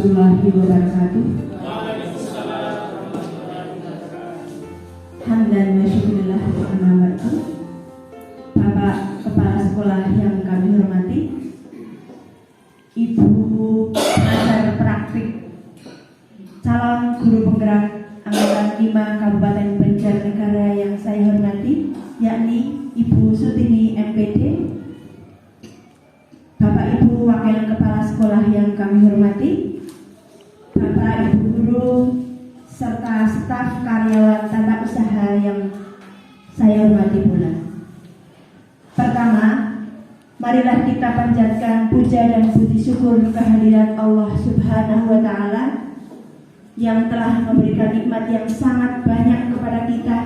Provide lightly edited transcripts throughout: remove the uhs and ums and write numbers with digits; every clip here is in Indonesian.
warahmatullahi wabarakatuh. Hamdan wa syukurillah wa amalatu. Bapak Kepala Sekolah yang kami hormati, Ibu pengajar praktik calon guru penggerak Angkatan 5 Kabupaten Banjarnegara yang saya hormati, yakni Ibu Sutini MPD, Bapak Ibu Wakil Kepala Sekolah yang kami hormati, Bapak Ibu Guru, serta staf karyawan tata usaha yang saya hormati pula. Pertama, marilah kita panjatkan puja dan puji syukur kehadirat Allah Subhanahu wa Ta'ala yang telah memberikan nikmat yang sangat banyak kepada kita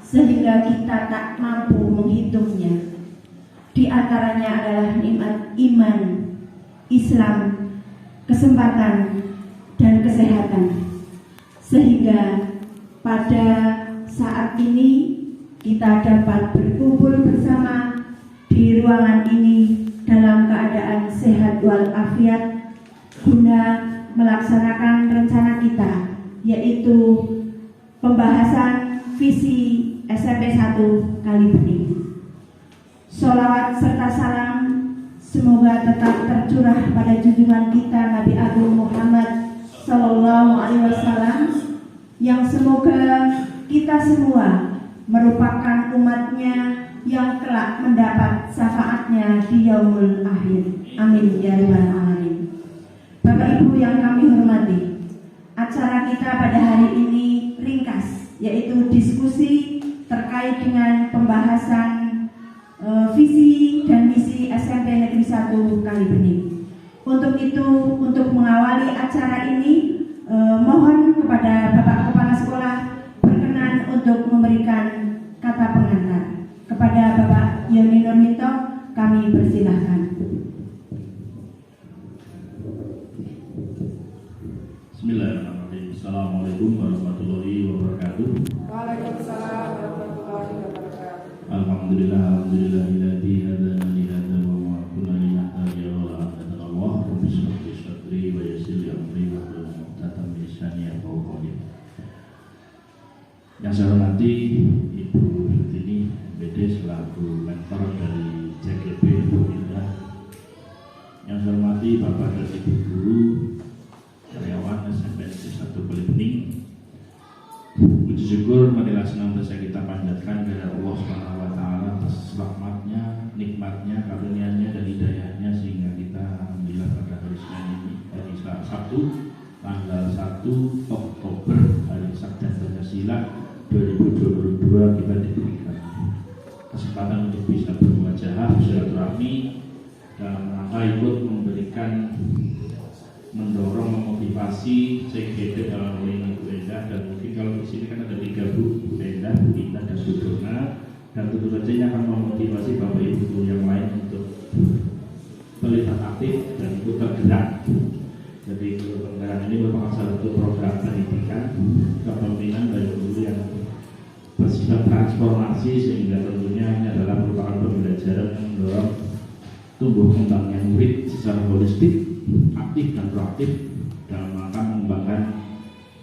sehingga kita tak mampu menghitungnya. Di antaranya adalah nikmat iman, Islam, kesempatan, dan kesehatan. Sehingga pada saat ini kita dapat berkumpul bersama di ruangan ini dalam keadaan sehat walafiat guna melaksanakan rencana kita, yaitu pembahasan visi SMP 1 Kalibening. Sholawat serta salam semoga tetap tercurah pada junjungan kita Nabi Agung Muhammad Sallallahu Alaihi Wasallam, yang semoga kita semua merupakan umatnya yang kelak mendapat syafaatnya di yaumul akhir. Amin ya rabbal alamin. Bapak Ibu yang kami hormati, acara kita pada hari ini ringkas, yaitu diskusi terkait dengan pembahasan visi dan misi SMP Negeri 1 Kalibening. Untuk itu, untuk mengawali acara ini, mohon kepada Bapak Kepala Sekolah berkenan untuk memberikan kata pengantar. Kepada Bapak Yoni Nurmito, kami persilahkan. Bismillahirrahmanirrahim. Assalamualaikum warahmatullahi wabarakatuh. Waalaikumsalam warahmatullahi wabarakatuh. Alhamdulillahilladzi hadana li hadza wa ma kunna linahtadiya laula an hadana Allah. Rabbi shrah li sadri wa yassir li amri wahlul 'uqdatam min lisani yafqahu qawli. Yang saya hormati Ibu Sutini MPD selaku mentor dari JGP Indah. Yang saya hormati Bapak dan Ibu guru karyawan SMP 1 Kalibening. Puji syukur marilah senantiasa kita panjatkan kepada Allah Subhanahu wa Ta'ala atas rahmatnya, nikmatnya, karunia-Nya dan hidayahnya sehingga kita alhamdulillah pada hari Senin ini, hari Sabtu tanggal 1 Oktober hari Sabda Pancasila 2022 kita diberikan kesempatan untuk bisa bermuajahah, bersilaturahmi dalam rangka ikut memberikan, mendorong, memotivasi CGD dalam ini Bu Endah. Dan mungkin kalau di sini kan ada 3 Bu Endah, Bu Indah dan Bu Dona, dan tentu saja ini akan memotivasi Bapak Ibu guru yang lain untuk terlibat aktif dan ikut tergerak. Jadi penggerak ini merupakan salah satu program pendidikan kepemimpinan bagi guru yang bersifat transformasi, sehingga tentunya ini adalah merupakan pembelajaran yang mendorong tumbuh kembangnya murid secara holistik, aktif dan proaktif dalam rangka mengembangkan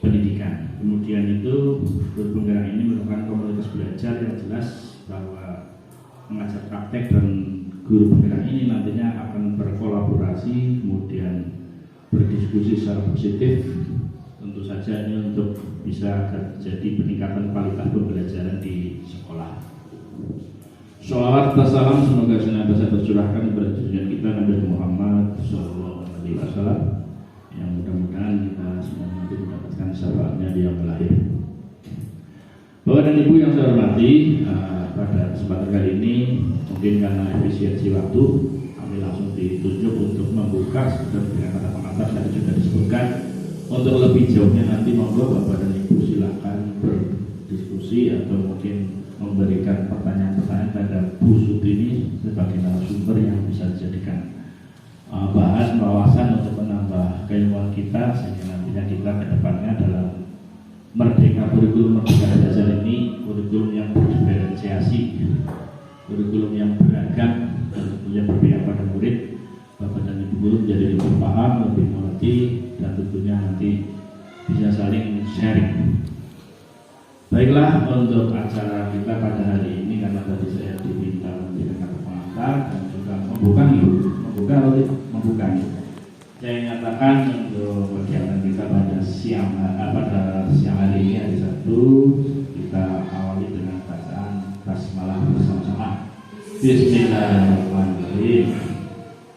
pendidikan. Kemudian itu guru penggerak ini merupakan komunitas belajar yang jelas bahwa mengajar praktek, dan guru penggerak ini nantinya akan berkolaborasi, kemudian berdiskusi secara positif. Tentu saja ini untuk bisa terjadi peningkatan kualitas pembelajaran di sekolah. Sholawat dan salam semoga senantiasa tercurahkan kepada junjungan kita Nabi Muhammad Sallallahu Alaihi Wasallam, yang mudah-mudahan kita semua nanti mendapatkan syafaatnya di yaumul akhir. Bapak dan Ibu yang saya hormati, pada kesempatan kali ini mungkin karena efisiensi waktu kami langsung ditunjuk untuk membuka sekedar dengan kata pengantar tadi sudah disebutkan. Untuk lebih jauhnya nanti monggo Bapak dan Ibu silakan berdiskusi atau mungkin memberikan pertanyaan-pertanyaan pada Bu Sutini sebagai narasumber yang bisa dijadikan bahan wawasan untuk menambah keilmuan kita, sehingga nantinya kita ke depannya dalam merdeka, kurikulum Merdeka Belajar ini kurikulum yang berdiferensiasi, kurikulum yang beragam dan tentunya berpihak pada murid. Bapak dan Ibu guru menjadi lebih paham, lebih mengerti, dan Baiklah, untuk acara kita pada hari ini karena tadi saya diminta memberikan pengantar dan juga membuka. Saya nyatakan untuk kegiatan kita pada siang hari ini hari Sabtu kita awali dengan bacaan basmalah bersama-sama. Bismillahirrahmanirrahim.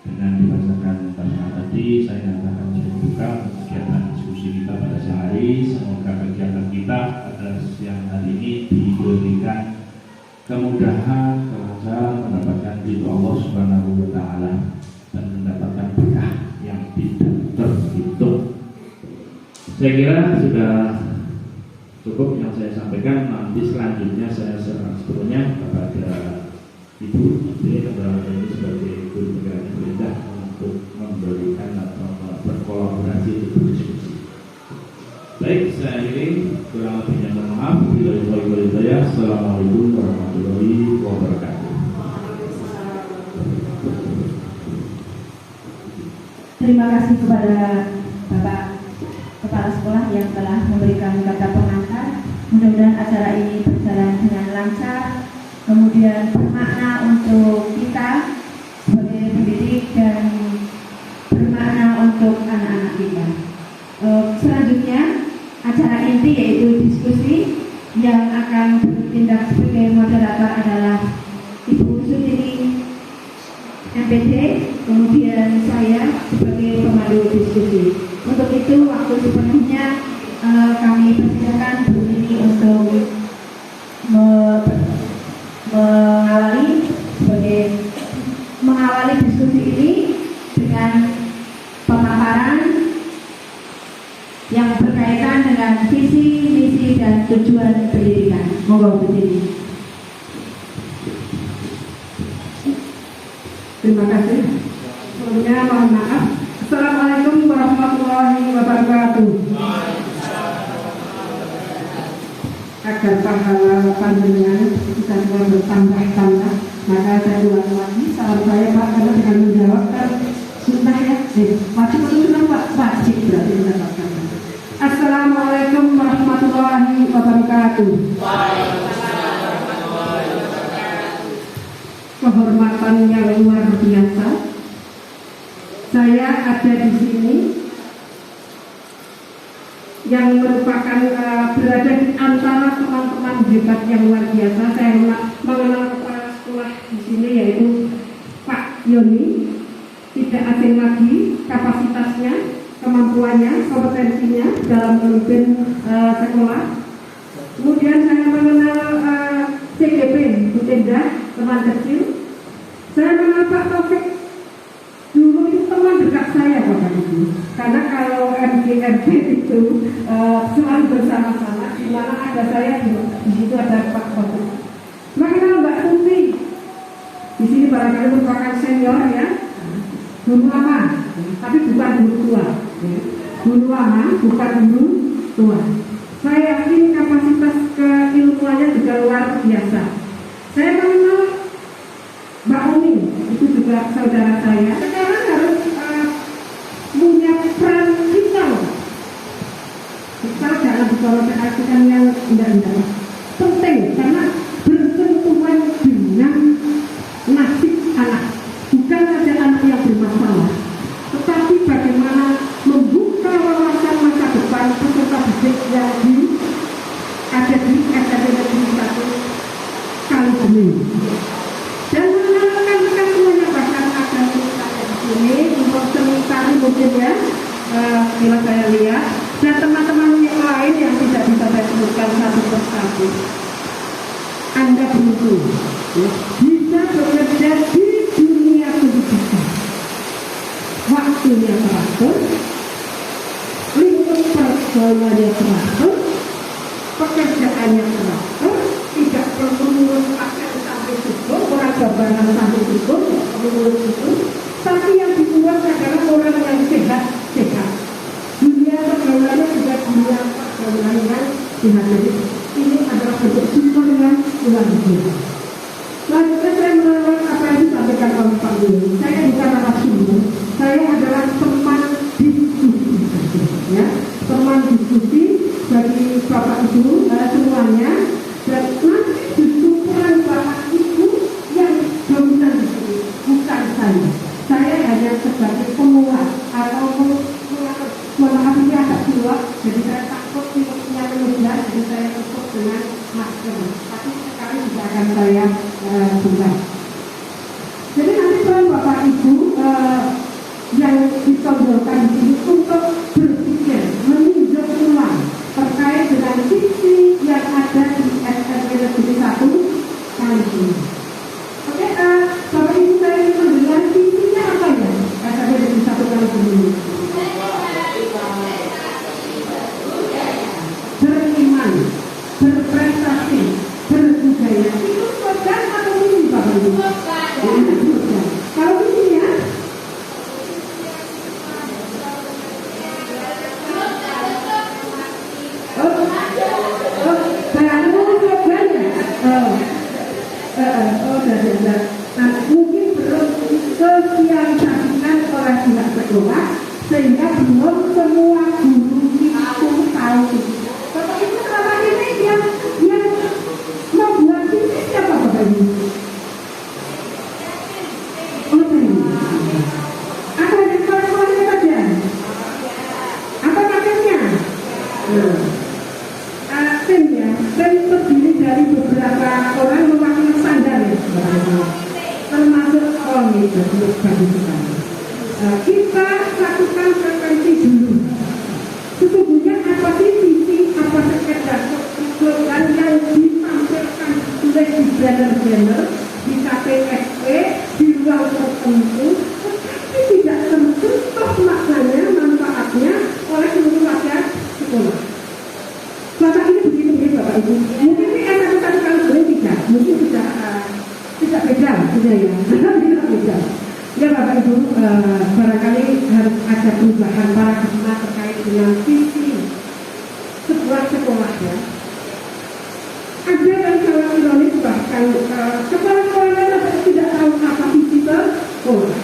Dengan dibacakan basmalah tadi saya nyatakan saya buka kegiatan diskusi kita pada siang hari. Semoga kegiatan kita pada siang hari ini diberikan kemudahan, kelancaran, mendapatkan ridho Allah Subhanahu wa taala dan mendapatkan berkah yang tidak terhitung. Saya kira sudah cukup yang saya sampaikan. Nanti selanjutnya saya serahkan sepenuhnya kepada Ibu Menteri Negara ini sebagai guru negara pemerintah untuk memberikan atau berkolaborasi untuk berdiskusi. Baik, saya akhiri, kurang lebihnya mohon maaf. Assalamualaikum warahmatullahi wabarakatuh. Terima kasih kepada Bapak Kepala Sekolah yang telah memberikan kata pengantar. Mudah-mudahan acara ini berjalan dengan lancar, kemudian bermakna untuk kita sebagai pendidik dan bermakna untuk anak-anak kita. Selanjutnya acara inti yaitu diskusi yang akan bertindak sebagai moderator adalah Ibu Sutini MPD, kemudian saya sebagai pemandu diskusi. Untuk itu waktu sepenuhnya kami persilakan Bu Nini untuk mengawali diskusi ini dengan pemaparan yang berkaitan dengan visi, misi, dan tujuan pendidikan. Monggo Bu Nini. Terima kasih. Sebelumnya mohon maaf. Assalamualaikum warahmatullahi wabarakatuh. Agar pahala panjenengan kita semua bertambah-tambah, maka saya ulang lagi salam saya Pak, karena dengan menjawab kan sunnah ya, wajib atau sunnah Pak? Wajib berarti mendapatkan. Assalamualaikum warahmatullahi wabarakatuh. Kehormatan yang luar biasa. Saya ada di sini yang merupakan berada di antara teman-teman hebat yang luar biasa. Saya mengenal kepala sekolah di sini yaitu Pak Yoni. Tidak asing lagi kapasitasnya, kemampuannya, kompetensinya dalam memimpin sekolah. Kemudian saya mengenal CGP Bu Tenda, teman kecil. Saya mengenal Pak Taufik. Dulu itu teman dekat saya Bapak Ibu, karena kalau MGMP itu selalu bersama-sama, di mana ada saya di situ ada Pak Taufik. Mengenal Mbak Tuti, di sini barangkali merupakan senior ya, guru lama, tapi bukan guru tua, guru lama bukan guru tua. Saya yakin kapasitas keilmuannya juga luar biasa. Saya mengenal Mbak Umi, itu juga saudara saya. Sekarang harus punya peran vital. Vital jangan dikolokasikan yang indah-indah. Penting karena bersentuhan dengan nasib anak. Bukan saja anak yang bermasalah, tetapi bagaimana membuka wawasan masa depan peserta didik yang ada di SMP Negeri 1 Kalibening. Dan mengenalkan semuanya, bahkan ada tulisannya di sini untuk seni tari mungkin ya, bila saya lihat, dan teman-teman yang lain yang tidak bisa saya sebutkan satu persatu. Anda beruntung bisa bekerja di dunia pendidikan. Waktunya teratur, lingkup pergaulannya teratur, pekerjaannya teratur, tidak perlu ngurus pakaian sampai cukup, orang gambaran sampai cukup, mengurus itu. Tapi yang dibuat adalah orang yang sehat. Dunia pergaulannya juga dunia pergaulan yang sehat. Jadi ini adalah bentuk support yang luar biasa. Selanjutnya saya menolak apa yang disampaikan oleh Pak Yoni. Saya bukan narasumber, saya adalah teman diskusi, ya, teman diskusi bagi Bapak Ibu semuanya. akan saya buka. Jadi nanti peran Bapak Ibu yang ditonjolkan di sini untuk berpikir, meninjau ulang terkait dengan visi yang ada di SMK Negeri 1 kali ini. Oke, Bapak Ibu saya ingin mendengar visinya apa ya SMK Negeri 1 kali ini? Beriman, berprestasi, berbudaya. Itu slogan atau mimpi Bapak Ibu? Slogan. Kalau ini ya, mungkin belum sosialisasikan oleh pihak sekolah sehingga belum semua guru itu tahu. Bapak Ibu selama ini yang membuat visi siapa Bapak Ibu? Apa di sekolah-sekolahnya saja? Apa paketnya? Tim ya, tim terdiri dari beberapa orang mewakili standar ya, termasuk komite bagi kita. Kita lakukan frekuensi dulu. Sesungguhnya apa sih visi, apa sekedar slogan yang ditampilkan oleh di banner-banner, di KPSP, di ruang tertentu, tetapi tidak tersentuh maknanya, manfaatnya oleh seluruh warga sekolah. Selama ini begitu ya Bapak Ibu. Mungkin ini satu kali boleh tidak, mungkin tidak beda, sudah ya, tidak beda. Ya Bapak Ibu, barangkali harus ada perubahan paradigma terkait dengan visi sebuah sekolah ya. Ada yang sangat ironis bahkan kepala sekolahnya tidak tahu apa visi sekolah,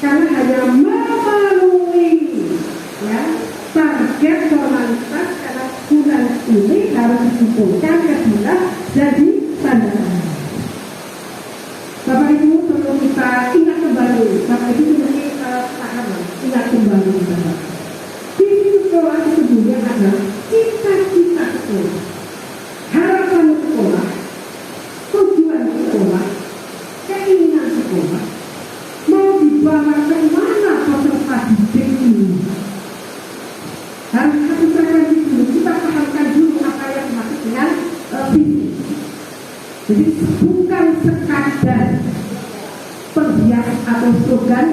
karena hanya memenuhi ya target formalitas karena bulan ini harus dikumpulkan ke bulan jadi tanda tangan. Bapak Ibu perlu kita ingat kembali, Bapak Ibu memiliki paham, ingat kembali Bapak. Visi sekolah sesungguhnya adalah cita-cita sekolah, harapan sekolah, tujuan sekolah, keinginan sekolah, mau dibawa kemana peserta didik ini. Harus satu frekuensi dulu, kita pahamkan dulu apa yang dimaksud dengan visi. Jadi bukan sekadar perhias atau slogan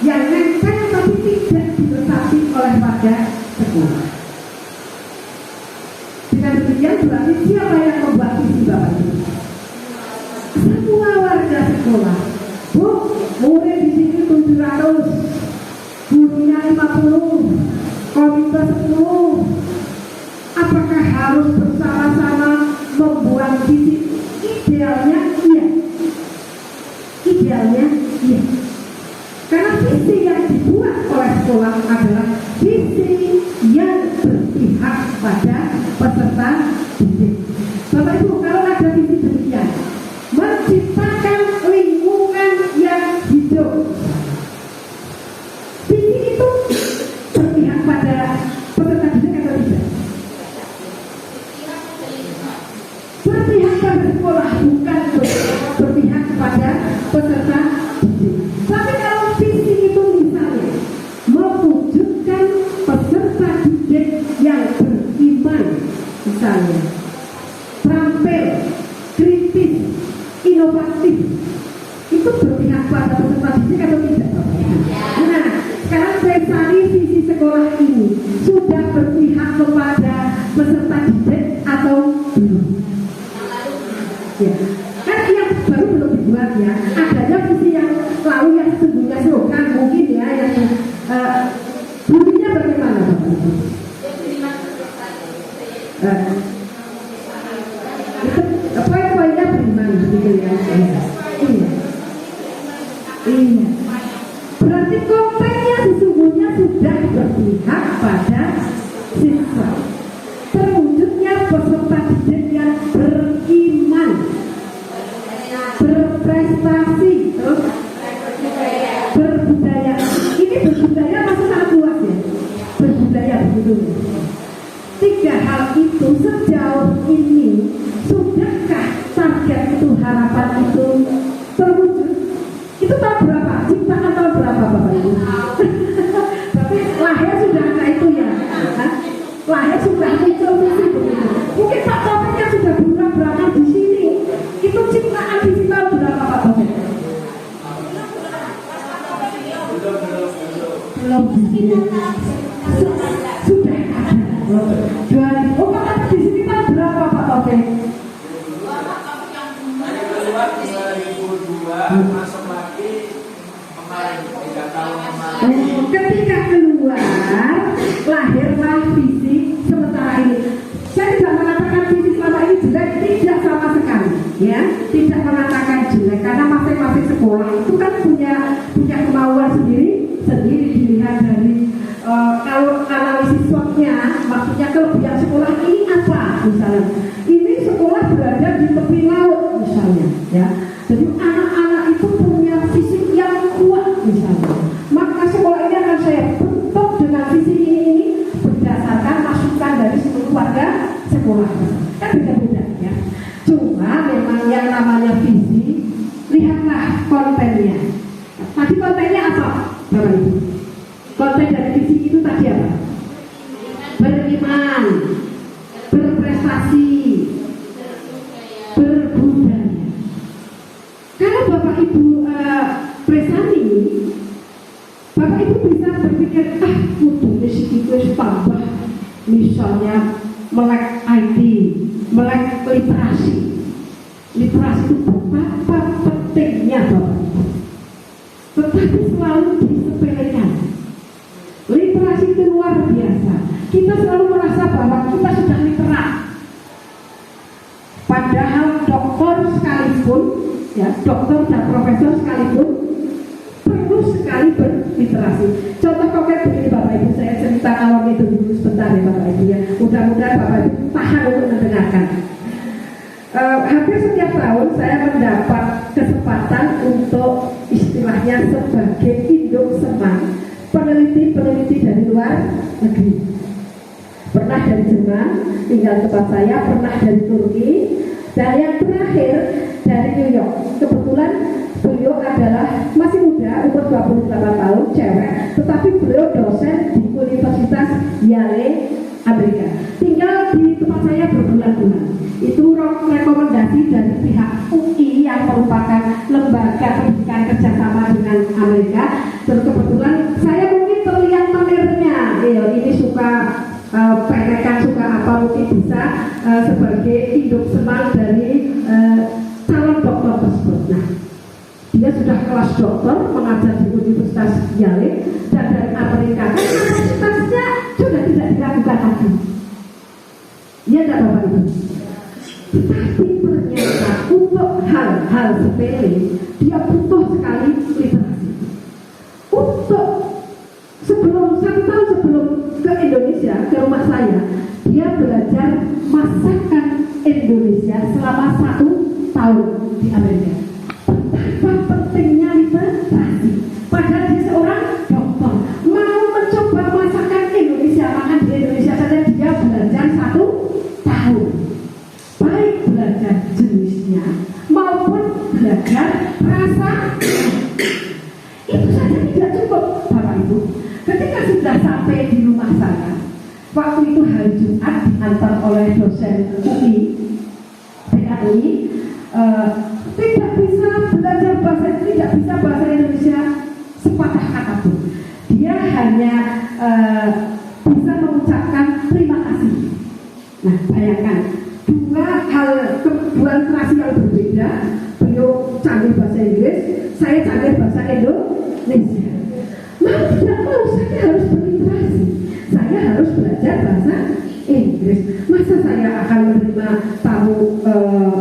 yang nempel tapi tidak diresapi oleh warga sekolah. Dengan demikian berarti siapa yang membuat visi Bapak Ibu? Semua warga sekolah. Bu, murid di sini 700, gurunya 50, komite 10. Apakah harus bersama-sama membuat visi? Idealnya iya. Idealnya iya. Karena visi yang dibuat oleh sekolah adalah visi yang berpihak pada peserta didik. Bapak Ibu, kalau ada visi demikian, menciptakan lingkungan yang hidup. Visi itu berpihak pada peserta didik atau tidak? Berpihak pada sekolah, bukan berpihak kepada peserta didik. Tapi kalau visi itu misalnya mewujudkan peserta didik yang beriman, misalnya terampil, kritis, inovatif, itu berpihak pada peserta didik atau tidak? Nah, sekarang saya cari visi sekolah ini sudah berpihak kepada peserta didik atau belum? Ya, kan yang baru belum dibuat ya. Adanya visi yang lalu yang sesungguhnya slogan mungkin ya yang bunyinya bagaimana Bapak Ibu? Itu poin-poinnya beriman begitu ya. Iya. Berarti komplainnya sesungguhnya sudah berpihak pada siswa. Terwujudnya peserta didik yang beriman, berprestasi, harapan itu terwujud, itu tahun berapa? Ciptaan tahun berapa Bapak Ibu? Tapi lahir sudah ada itu ya. Hah? Lahir sudah muncul visi begitu. Mungkin Pak Topiknya sudah burak-burakan di sini. Itu ciptaan visi tahun berapa Pak Topik? Belum di sini. Sudah ada. Oh Pak di sini tahun berapa Pak Topik? Masuk lagi kemarin 3 tahun kemarin. Ketika keluar lahirlah visi sementara ini. Saya tidak mengatakan visi selama ini jelek, tidak sama sekali, ya, tidak mengatakan jelek karena masing-masing sekolah itu kan punya kemauan sendiri dilihat dari kalau analisis SWOT-nya, maksudnya kelebihan sekolah ini apa misalnya. Ini sekolah berada di tepi laut misalnya, ya. Jadi anak-anak itu punya visi yang kuat misalnya. Maka sekolah ini akan saya bentuk dengan visi ini berdasarkan masukan dari seluruh warga sekolah. Kan beda-beda ya. Cuma memang yang namanya visi, lihatlah kontennya. Tadi kontennya apa? Bapak Ibu? Konten dari visi itu tadi apa? Beriman, berprestasi, berbudaya. Kalau Bapak Ibu presani, Bapak Ibu bisa berpikir, kudu misi itu tambah, misalnya melek IT, melek literasi. Literasi itu betapa pentingnya Bapak Ibu, tetapi selalu disepelekan. Literasi itu luar biasa. Kita selalu merasa bahwa kita sudah literat, padahal dokter sekalipun, ya, dokter dan profesor sekalipun perlu sekali berliterasi. Contoh konkret begini Bapak Ibu, saya cerita kalau itu dulu sebentar ya Bapak Ibu ya. Mudah-mudahan Bapak Ibu tahan untuk mendengarkan. Hampir setiap tahun saya mendapat kesempatan untuk istilahnya sebagai induk semang peneliti-peneliti dari luar negeri. Pernah dari Jerman, tinggal tempat saya, pernah dari Turki, dan yang terakhir dari New York. Kebetulan beliau adalah masih muda, umur 28 tahun, cewek, tetapi beliau dosen di Universitas Yale, Amerika. Tinggal di tempat saya berbulan-bulan. Itu rekomendasi dari pihak UI yang merupakan lembaga pendidikan kerjasama dengan Amerika. Dan kebetulan saya mungkin terlihat menirnya, ini suka pendekan, suka apa, mungkin bisa sebagai induk semang dari calon dokter tersebut. Nah, dia sudah kelas dokter, mengajar di Universitas Yale, dan dari Amerika. Kapasitasnya sudah tidak diragukan lagi. Iya tidak Bapak Ibu? Tetapi ternyata untuk hal-hal sepele dia butuh sekali literasi. Untuk sebelum 1 tahun sebelum ke Indonesia, ke rumah saya, dia belajar masakan Indonesia selama 1 tahun di Amerika. Betapa pentingnya literasi. Padahal dia seorang dokter, mau mencoba masakan Indonesia, makan di Indonesia saja dia belajar 1 tahun. Baik belajar jenisnya maupun belajar rasa. Itu saja tidak cukup Bapak Ibu. Ketika sudah sampai di rumah saya, waktu itu hari Jumat diantar oleh dosen UI PKI, tidak bisa belajar bahasa, tidak bisa bahasa Indonesia sepatah kata pun. Dia hanya bisa mengucapkan terima kasih. Nah, bayangkan dua literasi yang berbeda. Beliau canggih bahasa Inggris, saya canggih bahasa Indonesia. Mau tidak mau saya harus berliterasi, saya harus belajar bahasa Inggris. Masa saya akan menerima tamu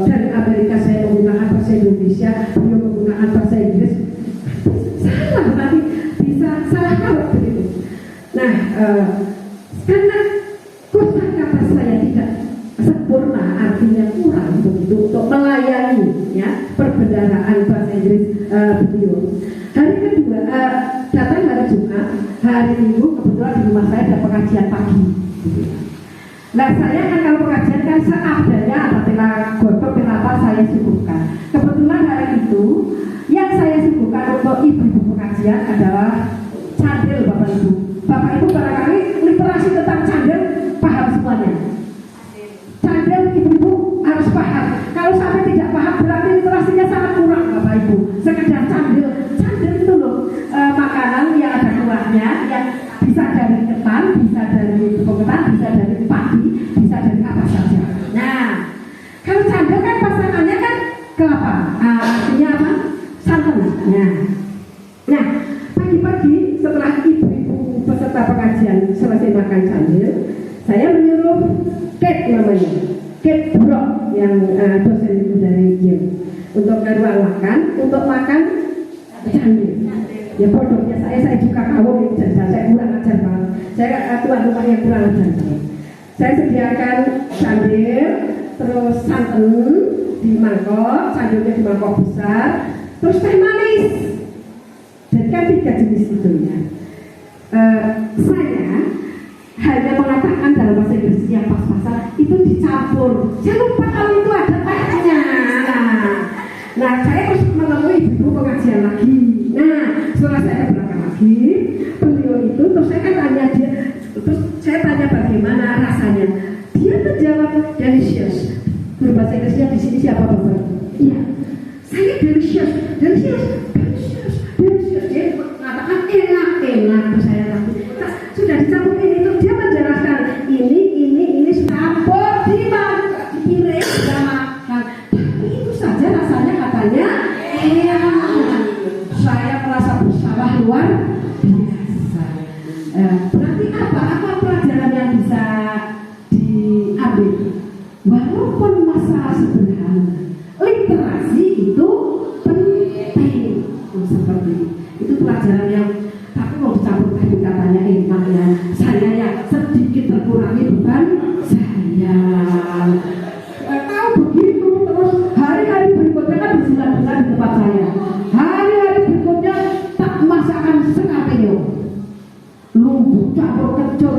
dari Amerika, saya menggunakan bahasa Indonesia, beliau menggunakan bahasa Inggris? Salah, berarti bisa salah kawat begitu. Nah, karena kosakata saya tidak sempurna, artinya kurang begitu untuk melayani ya perbendaharaan bahasa Inggris beliau. Hari kedua datang hari Jumat, hari Minggu kebetulan di rumah saya ada pengajian pagi. Nah saya kan kalau pengajian kan seadanya apabila godok kenapa saya sibukkan. Kebetulan hari itu yang saya sibukkan untuk ibu-ibu pengajian adalah candil Bapak Ibu. Bapak Ibu barangkali literasi tentang candil paham semuanya. Candil ibu-ibu harus paham. Kalau sampai tidak paham berarti literasinya sangat kurang Bapak Ibu. Sekedar candil itu loh makanan yang ada kuahnya, yang bisa dari ketan, bisa dari tepung ketan, bisa dari padi, bisa dari apa saja. Nah, kalau candil kan pasangannya kan kelapa, artinya apa? Santan. Nah, pagi-pagi setelah ibu-ibu peserta pengajian selesai makan candil, saya menyuruh Kate namanya, Kate Brok yang dosen itu dari Yale untuk ke ruang makan, untuk makan candil. Ya bodohnya saya juga kawin jajan, saya kurang ajar banget. Saya tuan rumah yang kurang ajar saya. Saya sediakan candil, terus santan di mangkok, candilnya di mangkok besar, terus teh manis. Jadi kan 3 jenis itu ya. Saya hanya mengatakan dalam bahasa Inggris yang pas-pasan itu dicampur. Saya lupa kalau itu ada tehnya. Nah, saya harus menemui ibu pengajian lagi. Nah, setelah saya ke belakang lagi, beliau itu terus saya kan tanya dia, terus saya tanya bagaimana rasanya. Dia menjawab delicious. Guru bahasa Inggrisnya di sini siapa Bapak? Iya, saya delicious. Dia mengatakan enak. Terus saya lagi, sudah dicampurin itu dia menjelaskan ini campur dipiring sudah makan. Tapi itu saja rasanya katanya enak. Saya merasa bersalah luar biasa. Berarti apa pelajaran yang bisa diambil? Walaupun masalah sederhana, literasi itu penting. Seperti itu pelajaran yang tapi mau dicampur tadi katanya enak ya. Saya yang sedikit terkurangi beban saya. Tahu begitu terus hari-hari berikutnya kan berbulan-bulan di tempat saya. Hari-hari berikutnya tak masakan sekapio. Lumbu campur kencur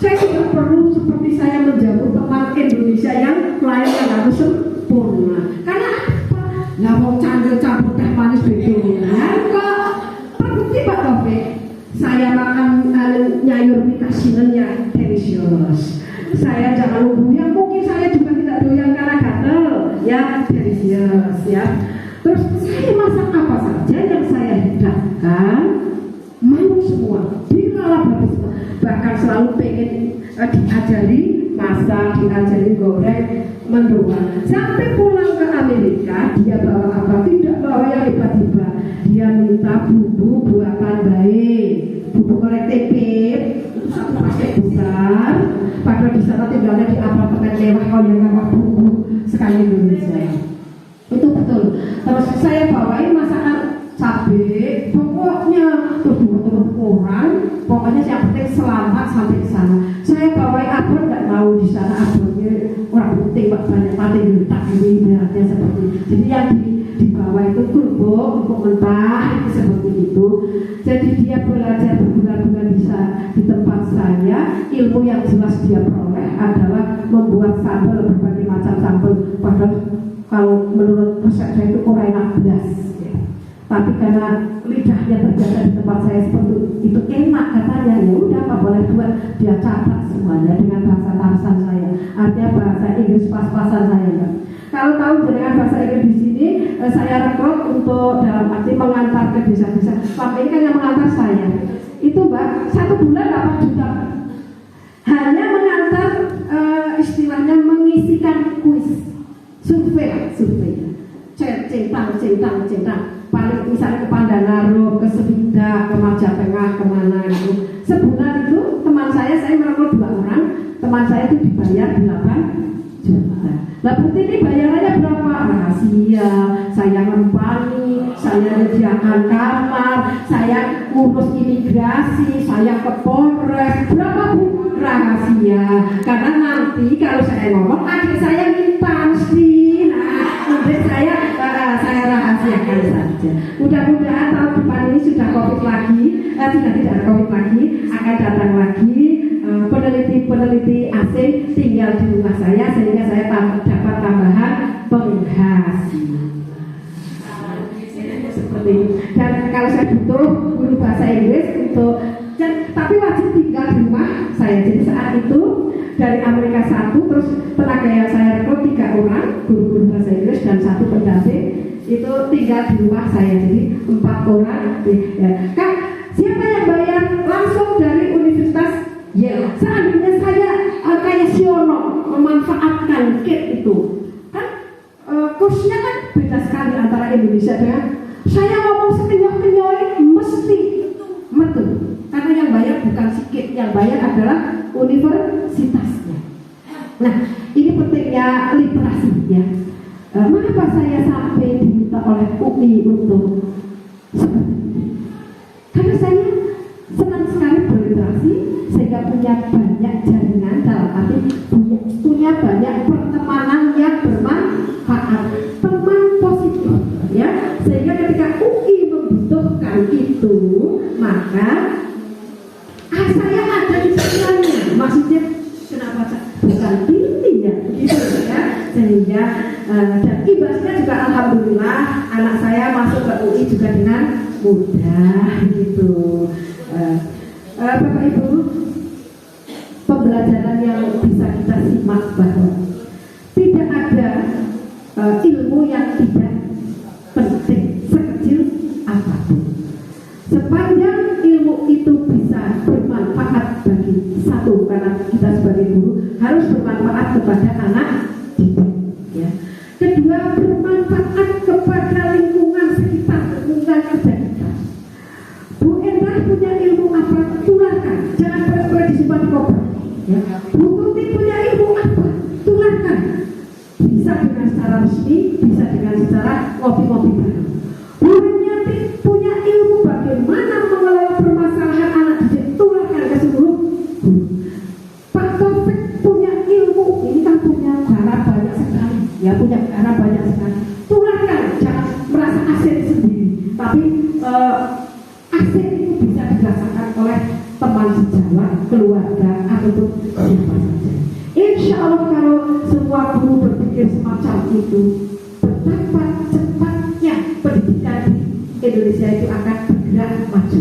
saya tidak perlu seperti saya menjamu teman Indonesia yang lainnya harus sempurna. Karena apa? Lah mau candil campur teh manis bedonan kok. Terbukti Pak Taufik. Saya makan nyayur mie kasinennya delicious. Saya jangan lumbu yang mungkin saya juga tidak doyan karena gatel ya delicious ya. Terus saya masak apa saja yang saya hidangkan mau semua, bilalah bagus. Bahkan selalu pengen diajari masak, diajari goreng, mendoan. Sampai pulang ke Amerika, dia bawa apa? Tidak bawa yang hebat-hebat. Dia minta bumbu buatan baik, bumbu korek tempe, itu satu paket besar. Padahal di sana tinggalnya di apartemen mewah, kalau yang mewah bumbu sekali Indonesia. Itu betul. Terus saya bawain masakan cabai, pokoknya turun kurang, pokoknya yang penting selamat sampai ke sana. Saya bawain abon nggak mau di sana abonnya orang penting banyak mati tak ini beratnya seperti itu. Jadi yang dibawa itu kurbo untuk mentah seperti itu. Jadi dia belajar berbulan-bulan di tempat saya. Ilmu yang jelas dia peroleh adalah membuat sambal berbagai macam sambal. Padahal kalau menurut resep saya itu kurang enak belas. Tapi karena lidahnya terjaga di tempat saya seperti itu enak katanya, ya udah apa boleh buat. Dia catat semuanya dengan bahasa Tarsan saya, artinya bahasa Inggris pas-pasan saya. Kalau tahu dengan bahasa Inggris di sini, saya rekrut untuk dalam arti mengantar ke desa-desa. Pak ini kan yang mengantar saya. Itu Mbak, 1 bulan 8 juta. Hanya mengantar istilahnya mengisikan kuis, survei. Centang. Paling misalnya ke Pandanaro, ke Sebida, ke Majapahit, kemana itu. Sebulan itu teman saya merekrut 2 orang. Teman saya itu dibayar 8 juta. Lah bukti ini bayarannya berapa? Rahasia. Saya ngempani, saya menyediakan kamar, saya ngurus imigrasi, saya ke Polres. Berapa Bu? Rahasia. Karena nanti kalau saya ngomong, adik saya minta sih. Nah, saya rahasiakan saja. Mudah-mudahan tahun depan ini sudah COVID lagi, sudah tidak ada COVID lagi, akan datang lagi peneliti peneliti asing tinggal di rumah saya sehingga saya dapat tambahan penghasilan. Seperti itu. Dan kalau saya butuh guru bahasa Inggris tapi wajib tinggal di rumah saya. Jadi saat itu dari Amerika 1, terus tenaga yang saya rekrut 3 orang guru bahasa Inggris dan 1 pendamping itu tinggal di rumah saya. Jadi 4 orang. Ya. Kak, siapa yang bayar langsung dari Universitas Yale? Seandainya saya kayak Siono memanfaatkan kit itu, kan kursnya kan beda sekali antara Indonesia dengan saya ngomong sekenyok-kenyoy mesti metu. Karena yang bayar bukan sikit, yang bayar adalah universitasnya. Nah, ini pentingnya literasi ya. Mengapa saya sampai diminta oleh UI untuk seperti ini? Karena saya senang sekali berliterasi sehingga punya banyak jaringan, dalam arti punya banyak pertemanan yang bermanfaat, teman positif ya. Sehingga ketika UI membutuhkan itu, maka saya ada di sekelilingnya. Maksudnya kenapa bukan dirinya gitu ya. Sehingga dan ibaratnya juga alhamdulillah anak saya masuk ke UI juga dengan mudah gitu. Bapak Ibu, pembelajaran yang bisa kita simak bahwa tidak ada ilmu yang tidak penting sekecil apapun. Sepanjang ilmu itu bisa bermanfaat bagi satu, karena kita sebagai guru harus bermanfaat kepada anak didik ya. Kedua, bermanfaat kepada lingkungan sekitar, lingkungan kerja kita. Bu Endah punya ilmu apa? Tularkan, jangan pernah disimpan di koper ya. Bu Tuti punya ilmu apa? Tularkan. Bisa dengan secara resmi, bisa dengan secara ngopi-ngopi bareng. Bu Winyati punya ilmu bagaimana mengelola permasalahan anak didik, tularkan ke seluruh guru. Pak Taufik punya ilmu, ini kan punya cara banyak sekali ya, punya cara banyak sekali. Tularkan, jangan merasa asing sendiri, tapi asing itu bisa dirasakan oleh teman sejawat, keluarga, ataupun siapa saja. Insya Allah kalau semua guru berpikir semacam itu, betapa cepatnya pendidikan di Indonesia itu akan bergerak maju.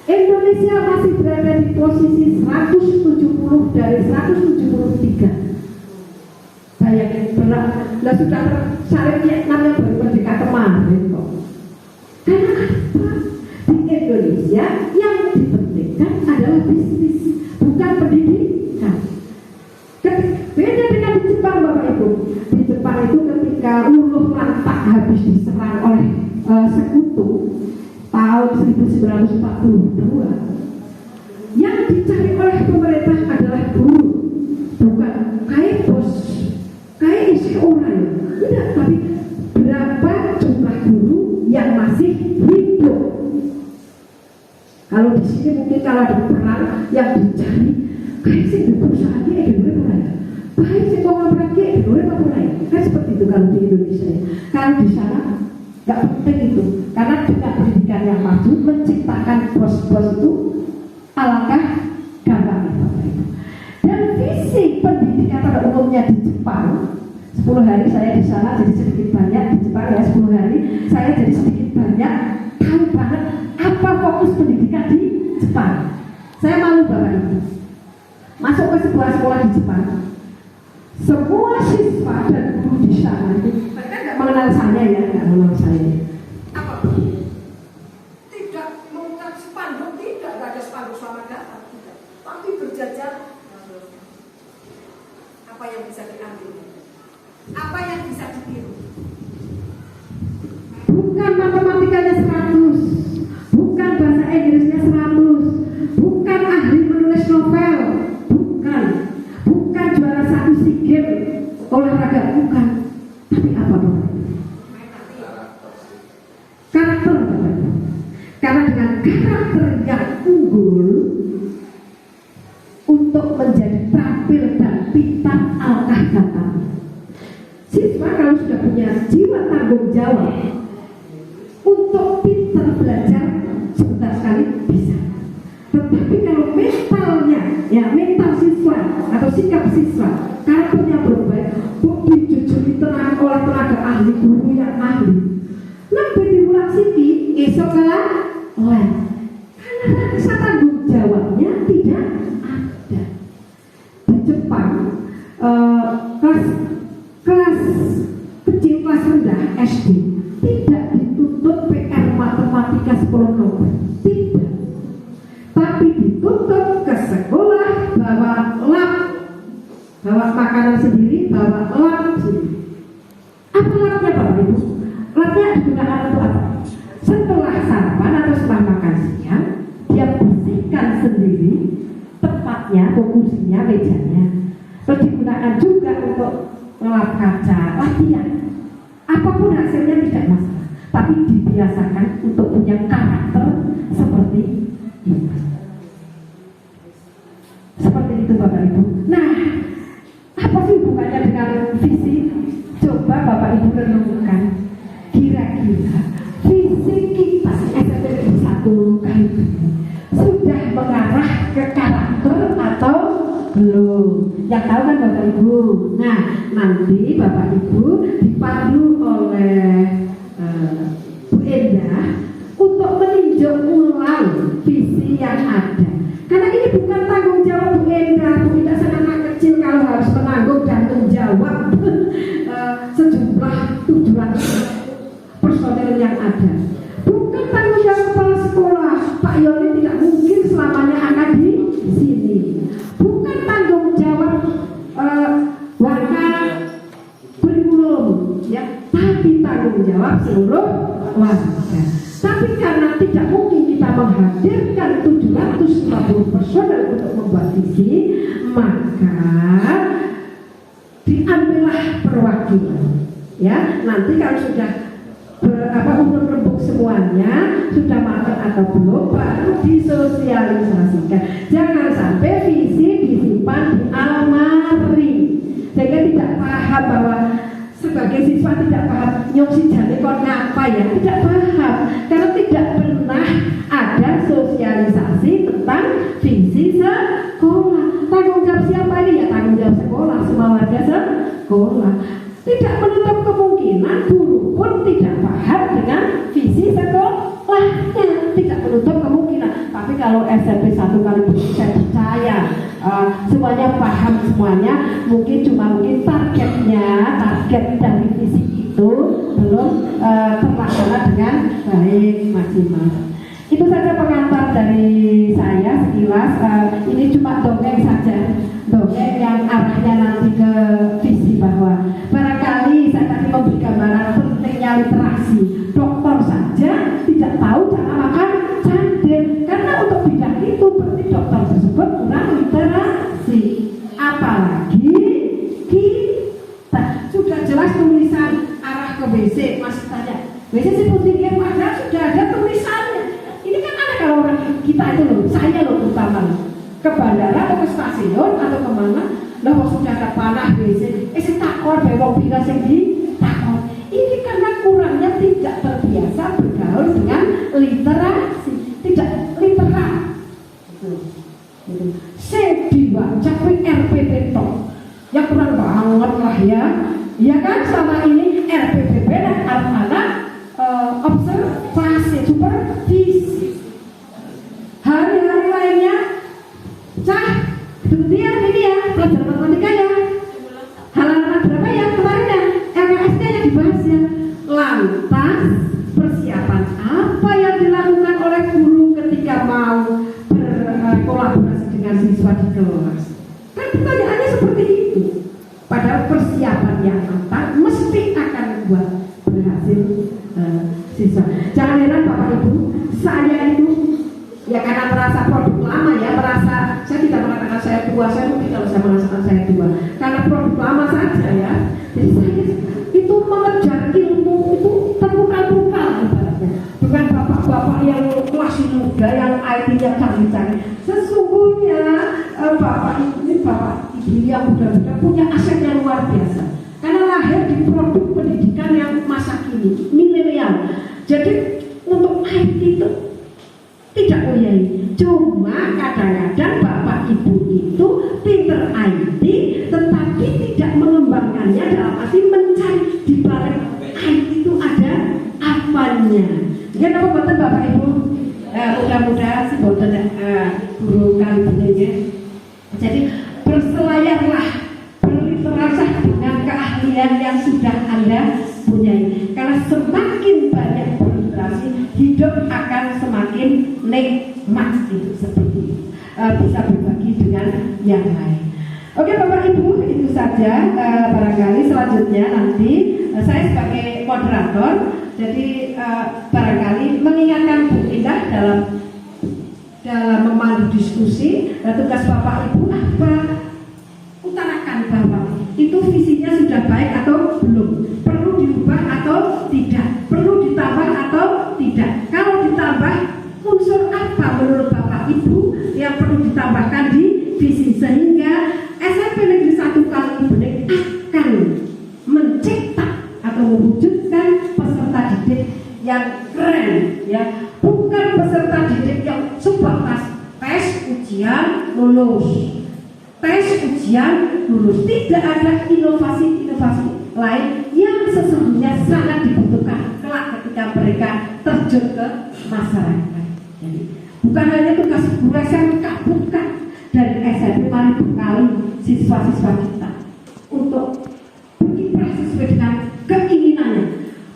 Indonesia masih berada di posisi 170 dari 173. Bayangin, lah sudah salib Vietnam yang baru merdeka kemarin kok. Karena apa? Di Indonesia yang dipentingkan adalah bisnis, bukan pendidikan. Beda dengan di Jepang, Bapak Ibu. Di Jepang itu ketika luluh lantak habis diserang oleh sekutu tahun 1942, yang dicari oleh pemerintah adalah guru, bukan kayak bos, kayak isi orang, tidak, tapi berapa jumlah guru yang masih hidup. Kalau di sini mungkin kalau ada perang yang dicari kayak sih di perusahaan ini berapa ya? Baik sih kalau berarti berapa ya? Kan seperti itu kalau di Indonesia. Kalau di sana nggak penting itu, karena dengan pendidikan yang maju menciptakan bos-bos itu alangkah gampangnya Bapak Ibu. Dan visi pendidikan pada umumnya di Jepang, 10 hari saya di sana jadi sedikit banyak di Jepang ya, 10 hari saya jadi sedikit banyak tahu banget apa fokus pendidikan di Jepang. Saya malu Bapak Ibu, masuk ke sebuah sekolah di Jepang, semua siswa dan guru di sana itu mereka nggak mengenal saya ya, nggak mengenal saya. Apa? Tidak mengungkap spanduk, tidak ada spanduk selamat datang, tidak. Tapi berjajar. Apa yang bisa diambil? Apa yang bisa ditiru? Bukan matematikanya 100, bukan bahasa Inggrisnya 100, bukan ahli menulis novel, bukan juara 1 SEA Games olahraga, bukan. Tapi apa Bapak? Karakter Bapak. Karena dengan karakter yang unggul untuk menjadi terampil dan pintar alkah kata. Siswa kalau sudah punya jiwa tanggung jawab untuk pintar belajar sebentar sekali bisa. Tetapi kalau mentalnya, ya mental siswa sikap siswa karakternya berbaik, bukti dijujuri tenang oleh tenaga ahli, guru yang ahli. Nabi diulang siki esok kalah oleh karena rasa tanggung jawabnya tidak ada. Di Jepang kelas kecil, kelas rendah SD tidak dituntut PR matematika 10 nomor, tidak, tapi dituntut ke sekolah bawa lab, bawa makanan sendiri, bawa lab sendiri. Apa labnya Bapak Ibu? Labnya digunakan untuk apa? Setelah sarapan atau setelah makan siang, dia bersihkan sendiri tempatnya, kursinya, mejanya. Terus digunakan juga untuk ngelap kaca, latihan. Apapun hasilnya tidak masalah, tapi dibiasakan untuk punya karakter seperti itu. Seperti itu Bapak Ibu. Nah, apa sih hubungannya dengan visi? Coba Bapak Ibu renungkan. Kira-kira visi kita SMP 1 kali ini sudah mengarah ke karakter atau belum? Yang tahu kan Bapak Ibu. Nah, nanti Bapak Ibu dipandu oleh Bu Endah untuk meninjau ulang visi yang ada. Karena ini bukan tanggung jawab Bu Endah, Bu Endah anak kecil kalau harus menanggung dan menjawab sejumlah 700 personel yang ada. Bukan tanggung jawab kepala sekolah. Pak Yoni tidak mungkin selamanya akan di sini. Bukan tanggung jawab warga kurikulum, ya, tapi tanggung jawab seluruh warga. Tapi karena tidak mungkin kita menghadirkan 750 personel untuk membuat visi, maka diambillah perwakilan. Ya, nanti kalau sudah umur rembuk semuanya, sudah matang atau belum, baru disosialisasikan. Jangan sampai visi disimpan di almari sehingga tidak paham bahwa sebagai siswa tidak paham nyoksi jane kon ngapa ya, tidak paham karena tidak pernah ada sosialisasi tentang visi sekolah. Tanggung jawab siapa ini? Ya tanggung jawab sekolah, semua warga sekolah. Tidak menutup kemungkinan guru pun tidak paham dengan visi sekolahnya, tidak menutup kemungkinan. Tapi kalau SMP 1 kali saya percaya semuanya paham semuanya. Mungkin target dari visi itu belum terlaksana dengan baik maksimal. Itu saja pengantar dari saya sekilas. Ini cuma dongeng saja, dongeng yang arahnya nanti ke visi, bahwa barangkali saya tadi memberi gambaran pentingnya literasi. Dokter saja tidak tahu cara makan candil, karena untuk bidang itu berarti dokter tersebut kurang literasi. Apalagi kita sudah jelas tulisan arah ke WC, masih tanya WC sih putih, padahal sudah ada tulisannya. Ini kan ada kalau orang kita itu loh, saya loh terutama ke bandara atau ke stasiun atau kemana, lah sudah ada panah WC, takor bewong bila sendiri takor. Ini karena kurangnya tidak terbiasa bergaul dengan literasi, tidak literat. Saya dibaca RPP tok, ya kurang banget lah ya. Ya kan selama ini RPPP dan anak-anak observasi, supervisi. Hari-hari lainnya, kemudian ini ya, pelajaran matematika ya. Halaman berapa ya kemarin ya? LKSD yang dibahas ya. Lantas persiapan apa yang dilakukan oleh guru ketika mau berkolaborasi dengan siswa di kelas? Kan pertanyaannya seperti itu. Padahal persiapan yang matang mesti akan membuat berhasil siswa. Jangan heran Bapak Ibu, saya itu ya karena merasa produk lama ya, merasa saya tidak mengatakan saya tua, saya mungkin kalau saya merasakan saya tua karena produk lama saja ya. Jadi saya itu mengejar ilmu itu terbuka-buka ibaratnya, bukan bapak-bapak yang masih muda yang IT-nya canggih-canggih. Sesungguhnya bapak ini bapak ibu yang muda-muda punya aset yang luar biasa karena lahir di produk pendidikan yang masa kini milenial. Jadi untuk IT itu tidak uyai. Cuma kadang-kadang bapak ibu itu pinter IT Ya nama boten Bapak Ibu, mudah-mudahan si boten guru kali ini. Jadi berselayarlah, berliterasah dengan keahlian yang sudah Anda punyai. Karena semakin banyak berliterasi, hidup akan semakin nikmat itu seperti itu. Bisa berbagi dengan yang lain. Oke Bapak Ibu, itu saja. Barangkali selanjutnya nanti saya sebagai moderator, jadi barangkali mengingatkan Bu Indah dalam memandu diskusi. Tugas Bapak Ibu apa? Utarakan bahwa itu visinya sudah baik atau belum, perlu diubah atau tidak, perlu ditambah atau tidak. Kalau ditambah, unsur apa menurut Bapak Ibu yang perlu ditambahkan di visi, sehingga SMP Negeri 1 Kalibening akan mencetak atau mewujudkan peserta didik yang keren, ya, bukan peserta didik yang sebatas tes ujian lulus, tidak ada inovasi-inovasi lain yang sesungguhnya sangat dibutuhkan kelak ketika mereka terjun ke masyarakat. Jadi bukan hanya tugas guru SMK, bukan, dari SMP mari bekali siswa-siswa kita untuk berkiprah sesuai dengan keinginannya.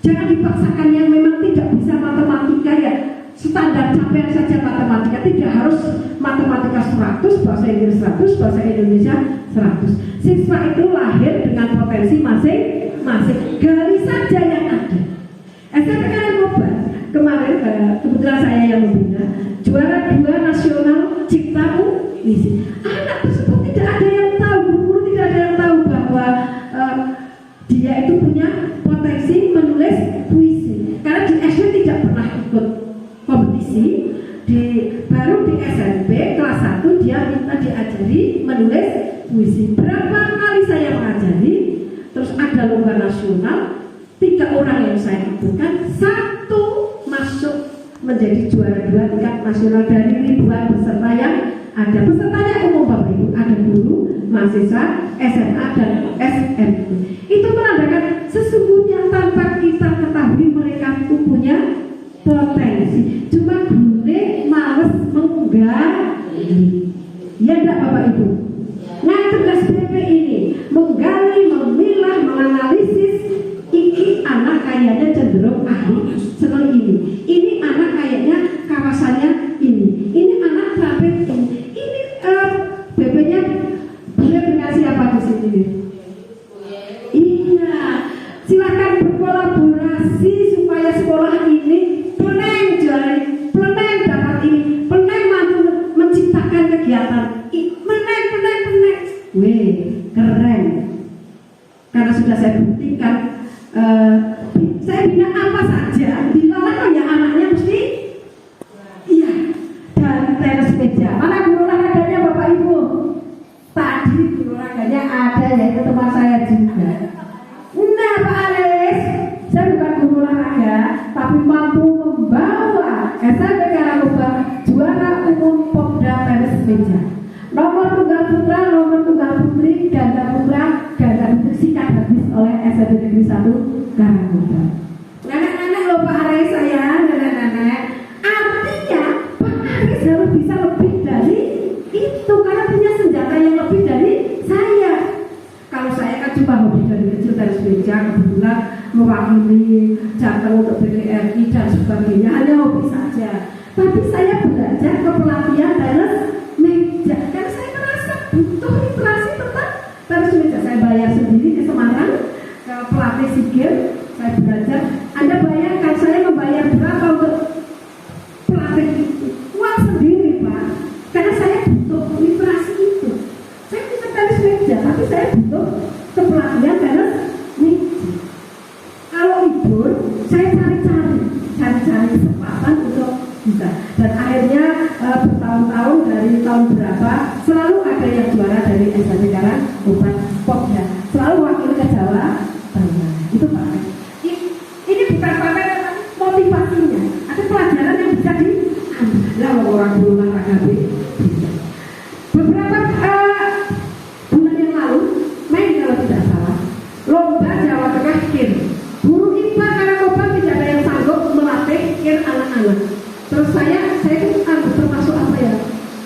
Jangan dipaksakan yang memang tidak bisa matematika, ya standar capaian saja matematika, tidak harus matematika 100, bahasa Inggris 100, bahasa Indonesia 100. Siswa itu lahir dengan potensi masing-masing, gali saja yang ada. SMP Karangkobar kemarin kebetulan saya yang membina, juara 2 nasional Cipta Puisi. Anak tersebut tidak ada yang tahu, guru tidak ada yang tahu bahwa dia itu punya potensi menulis puisi, karena di SD tidak pernah ikut kompetisi. Baru di SMP kelas 1 dia minta diajari menulis puisi. Berapa kali saya mengajari, terus ada lomba nasional, 3 orang yang saya ikutkan, 1 masuk menjadi juara 2 tingkat nasional dari ribuan peserta yang ada. Pesertanya umum Bapak Ibu, ada guru, mahasiswa, SMA dan SMP. Itu menandakan sesungguhnya tanpa kita ketahui mereka itu punya potensi, cuma gue males menggali. Ya enggak Bapak Ibu? Nah, tugas BP ini menggali, memilah, menganalisis. Ini anak kayaknya cenderung ahli senang ini anak kayaknya kawasannya ini anak sampai ini BP-nya boleh dengan siapa di sini? Iya, silakan berkolaborasi supaya sekolah ini pelan dapat ini, pelan mampu menciptakan kegiatan, pelan. Weh, keren. Karena sudah saya buktikan, saya bina apa saja, dilawan ya anaknya mesti, iya, dan tenis meja. Mana guru olahraganya Bapak Ibu? Tadi guru olahraganya ada, yaitu teman saya juga. Nah Pak Aris, saya bukan guru olahraga, tapi mampu membawa SMP Karangkobar juara umum Popda tenis meja. Nomor tunggal putra, nomor tunggal putri, ganda putra, ganda putri sikat habis oleh SMP Negeri 1 Karangkobar. Nenek-nenek loh Pak Aris, saya nenek-nenek. Artinya Pak Aris harus bisa lebih dari itu, karena punya senjata yang lebih dari saya. Kalau saya kan cuma hobi dari kecil tenis meja, kebetulan mewakili Jateng untuk BKRI dan sebagainya, hanya hobi saja. Tapi saya belajar kepelatihan tenis meja, karena saya merasa butuh literasi tentang tenis meja. Saya bayar sendiri ke Semarang, ke pelatih Sigil, saya belajar. Anda bayangkan saya membayar berapa untuk pelatih itu? Uang sendiri Pak, karena saya butuh literasi itu. Saya bisa tenis meja, tapi saya butuh kepelatihan tenis meja. Kalau libur, saya cari-cari kesempatan untuk bisa. Dan akhirnya bertahun-tahun, dari tahun berapa, selalu ada yang juara dari SMP Karangkobar Popda, selalu wakil ke Jawa Tengah. Itu Pak. Ini bukan pamer, tapi motivasinya. Ada pelajaran yang bisa diambil orang guru olahraga. Beberapa bulan yang lalu, Mei kalau tidak salah, lomba Jawa Tengah KIR. Guru IPA Karangkobar tidak ada yang sanggup melatih KIR anak anak. Terus saya itu termasuk apa ya?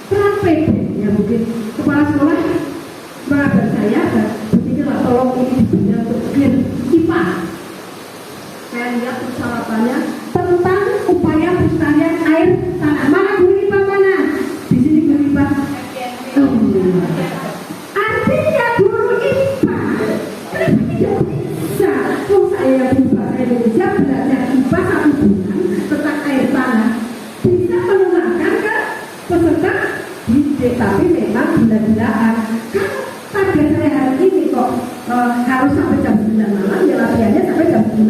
Peran PD ya, mungkin kepala sekolah mengajar saya, beginilah tolong ini dibina untuk IPA. Saya lihat persyaratannya tentang upaya pelestarian air tanah. Mana guru IPA mana? Di sini guru IPA. Artinya guru IPA tidak bisa. Kalau saya guru bahasa Indonesia belajar IPA 1 bulan tentang air tanah, bisa menerangkan ke peserta didik, tapi memang gila-gilaan. Kan target saya hari ini kok harus sampai jam 9 malam, ya latihannya sampai jam 9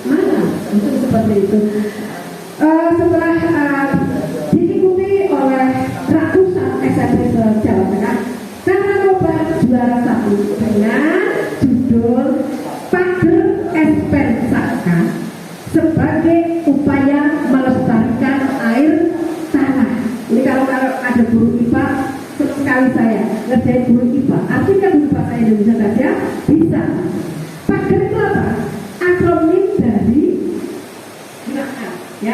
malam. Itu seperti itu. Setelah diikuti oleh ratusan SMP se-Jawa Tengah, saya coba juara 1 dengan judul Pager Espensaka sebagai upaya melestarikan air tanah. Ini kalau ada guru IPA, sekali saya ngerjain guru IPA, artinya guru bahasa Indonesia saja bisa. Pager itu apa? Akronim dari gerakan, ya,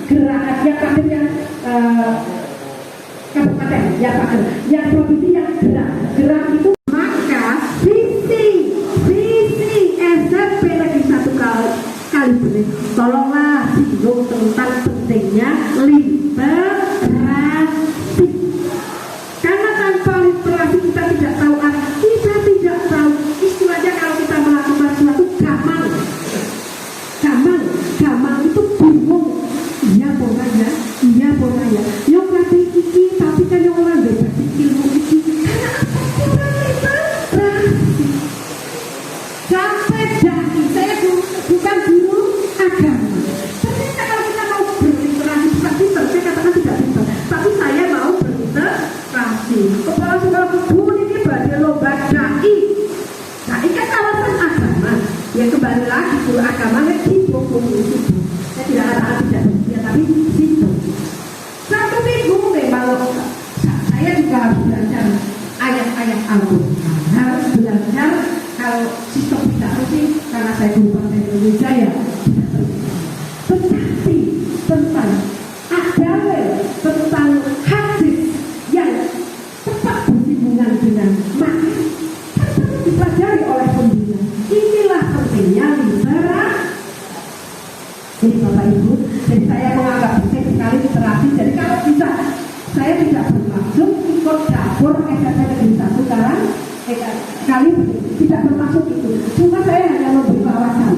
gerakan yang pagernya kabupaten, ya pager, yang provinsi yang gerak itu. Maka visi SMP Negeri 1 Kalibening, tolonglah singgung tentang pentingnya literasi. Karena tanpa literasi kita tidak tahu arah, kita tidak tahu istilahnya. Kalau kita melakukan suatu gamang itu bingung. Iya bolanya, yang ngerti iki, tapi kan yang orang bebas ilmu iki. Karena apa? Kurang literasi. Sampai daki, saya bukan guru agama. Ternyata kalau kita mau berliterasi seperti itu, saya katakan tidak bisa. Tapi saya mau berliterasi. Kepala sekolah Bu ini badai lomba dai. Dai kan kawasan agama. Ya kembali lagi guru agama di Bogor itu. Saya tidak katakan tidak bersedia, tapi di situ. Satu minggu memang saya juga harus belajar ayat-ayat Al-Quran. Harus belajar. Kalau sistem tidak ngerti, karena saya guru bahasa Indonesia ya, tetapi tentang agama, tentang hadis yang tepat bersinggungan dengan makna, harus dipelajari oleh pembina. Inilah pentingnya literasi. Jadi Bapak Ibu, jadi saya menganggap penting sekali literasi. Jadi kalau bisa, saya tidak bermaksud ikut dapur SMP Negeri 1 kali tidak bermaksud itu. Cuma saya hanya memberi wawasan.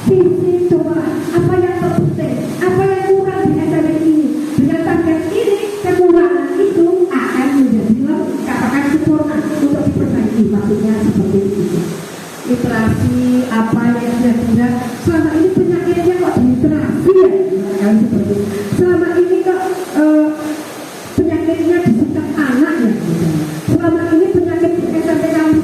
Visi coba apa yang terpenting, apa yang kurang di SMP ini. Dengan target ini, kekurangan itu akan menjadi katakan sempurna untuk diperbaiki. Maksudnya seperti itu. Literasi apa yang kira-kira selama ini penyakitnya kok literasi ya? Kali seperti itu. Selama ini kok penyakitnya di sekitar anak ya. Selama ini penyakit SMP kami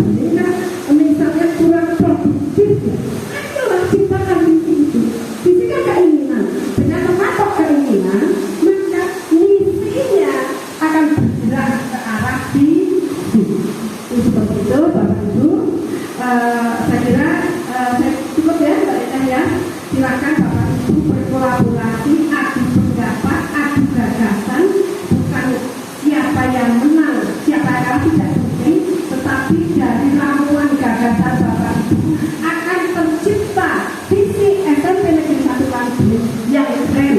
ini misalnya kurang produktif ya. Ayolah ciptakan misi itu. Misi kan keinginan. Dengan mematok keinginan, maka misinya akan bergerak ke arah sini. Seperti itu Bapak Ibu. Saya kira saya cukup ya Mbak Ita ya. Silakan Bapak Ibu berkolaborasi, adu pendapat, adu gagasan. Bukan siapa yang menang, siapa yang kalah tidak penting, tetapi dari ramuan gagasan Bapak Ibu akan tercipta visi SMP Negeri 1 Kalibening yang keren,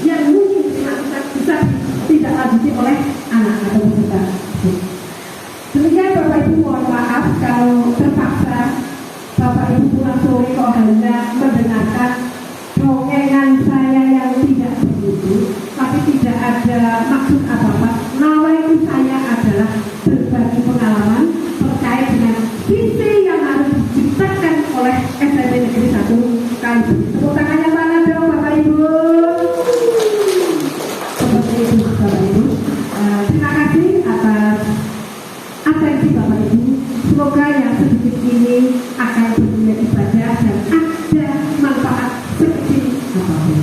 yang mungkin bisa ditindaklanjuti oleh anak atau peserta. Demikian Bapak Ibu, mohon maaf kalau terpaksa Bapak Ibu pulang sore kok hanya mendengarkan dongengan saya yang tidak begitu, tapi tidak ada maksud apa-apa. Nawaitu saya adalah berbagi pengalaman terkait dengan visi yang harus diciptakan oleh SMP Negeri 1 Kalibening. Tepuk tangan yang mana dong Bapak Ibu? Seperti itu Bapak Ibu. Terima kasih atas atensi Bapak Ibu. Semoga yang sedikit ini akan bernilai ibadah dan ada manfaat sekecil apapun.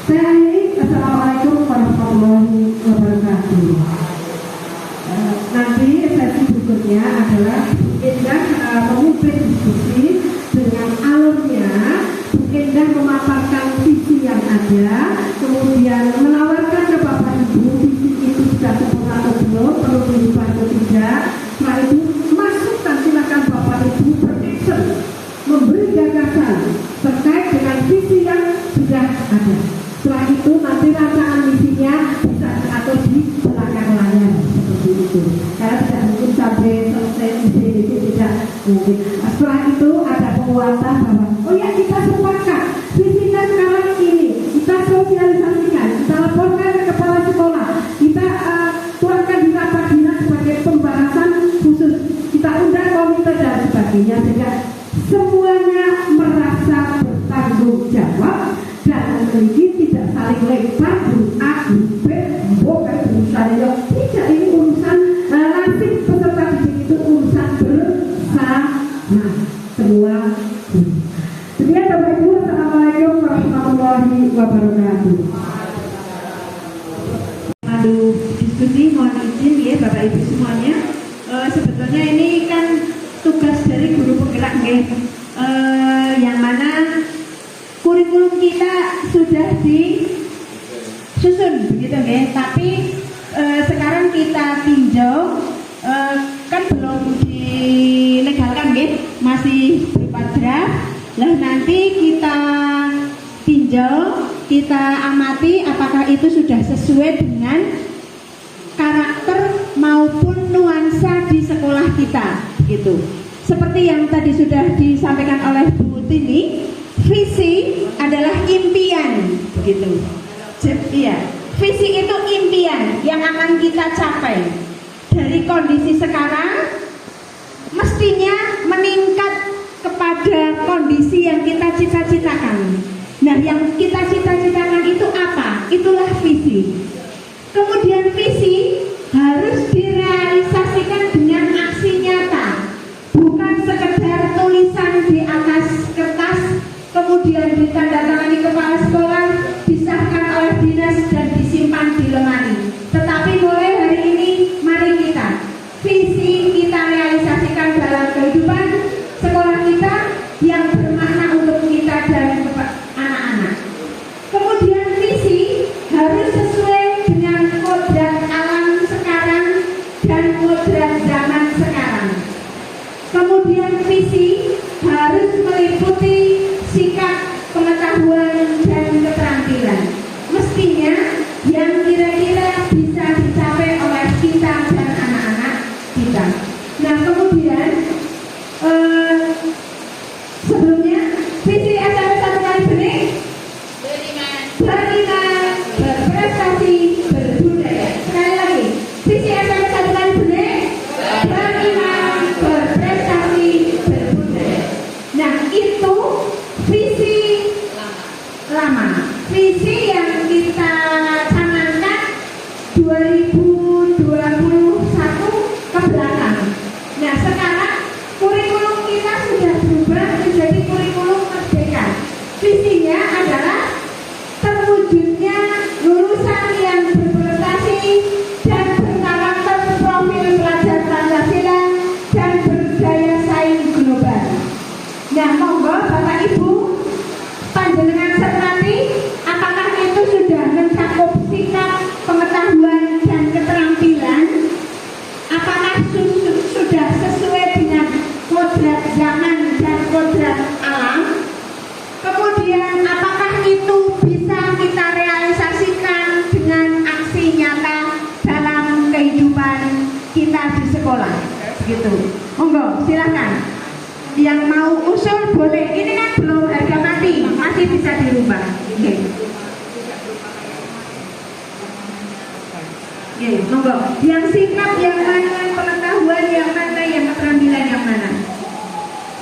Saya akhiri. Assalamualaikum warahmatullahi wabarakatuh. Nanti sesi berikutnya adalah Indah memimpin diskusi dengan alurnya. Indah memaparkan ada. Setelah itu nanti rancangan misinya bisa diatur di belakang layar seperti itu. Karena tidak mungkin sampai selesai misi itu tidak mungkin. Nah, setelah itu ada penguatan bahwa oh ya kita sepakat visinya sekarang ini, kita sosialisasikan, kita laporkan ke kepala sekolah, kita tuangkan di rapat dinas sebagai pembahasan khusus, kita undang komite dan sebagainya sehingga semuanya merasa bertanggung jawab dan memiliki tidak saling lempar grup A, grup B, bukan urusan ya tidak, ini urusan nasib peserta didik itu urusan bersama semua. Demikian Bapak Ibu, Assalamualaikum warahmatullahi wabarakatuh. Aduh, diskusi mohon izin ya Bapak Ibu semuanya. Sebetulnya ini kan tugas dari guru penggerak nggih. Yang mana kurikulum kita sudah disusun begitu nggih, tapi sekarang kita tinjau kan belum dilegalkan nggih, masih berupa draft. Lah nanti kita tinjau, kita amati apakah itu sudah sesuai dengan karakter maupun nuansa di sekolah kita gitu. Seperti yang tadi sudah disampaikan oleh Bu Tini, visi adalah impian begitu. Iya, visi itu impian yang akan kita capai. Dari kondisi sekarang mestinya meningkat kepada kondisi yang kita cita-citakan. Nah, yang kita cita-citakan itu apa? Itulah visi. Kemudian visi harus direalisasikan dengan aksi nyata, bukan sekedar tulisan di atas kertas, kemudian ditandatangani kepala sekolah, disahkan oleh dinas dan disimpan di lemari. Tetapi mulai hari ini, mari kita visi kita realisasikan dalam kehidupan sekolah kita yang bermakna untuk kita dan anak-anak. Kemudian visi harus sesuai dengan kodrat alam sekarang dan kodrat zaman sekarang. Kemudian visi harus meliputi sikap, pengetahuan, dan keterampilan. Mestinya yang kira-kira bisa dicapai oleh kita dan anak-anak kita. Nah, kemudian sebelumnya visi SMP 1 Kali Bening beriman, berprestasi, berbudaya. Sekali lagi, visi SMP 1 Kali Bening beriman, berprestasi, berbudaya. Nah, itu visi lama. Visi yang kita canangkan 2021 ke belakang. Nah, sekarang kurikulum kita sudah berubah menjadi kurikulum merdeka. Visinya adalah terwujudnya lulusan yang berprestasi dan berkarakter profil pelajar Pancasila dan berdaya saing global. Nah, monggo Bapak Ibu panjenengan cermati apakah itu sudah mencakup sikap, pengetahuan, dan keterampilan. Apakah sudah sesuai dengan kodrat zaman dan kodrat alam? Kemudian apakah itu bisa kita realisasikan dengan aksi nyata dalam kehidupan kita di sekolah? Gitu. Monggo, silakan. Yang mau usul boleh. Ini kan belum harga mati, masih bisa dirubah. Oke. Oke, monggo. Yang sikap yang mana, pengetahuan yang mana, yang keterampilan yang mana.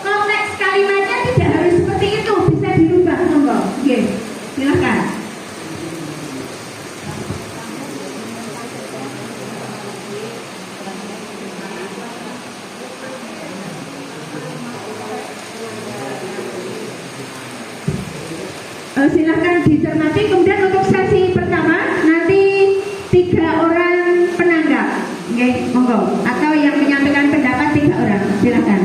Konteks kalimatnya tidak harus seperti itu, bisa dirubah. Monggo. Oke, silakan. Silahkan dicermati. Kemudian untuk sesi pertama nanti 3 orang penanggap, oke, monggo. Atau yang menyampaikan pendapat 3 orang, silahkan.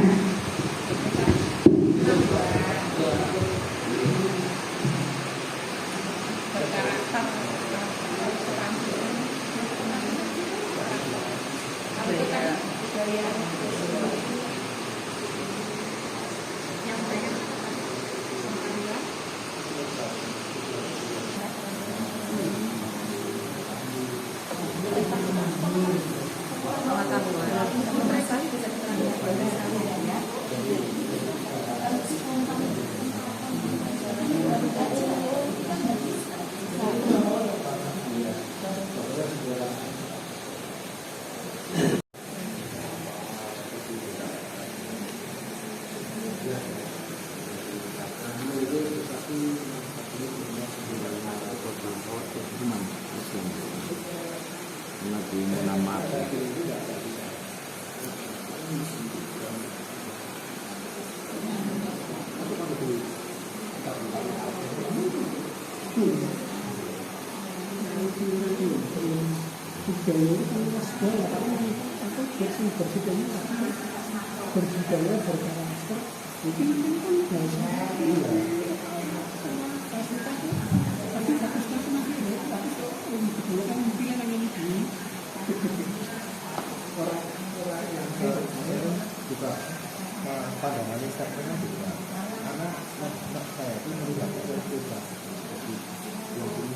berbudaya berkarakter itu kan bahasa tapi bagus tapi digunakan mungkin yang ini orang-orang yang juga pandangannya sekarang juga karena saya itu melihat itu juga seperti yang ini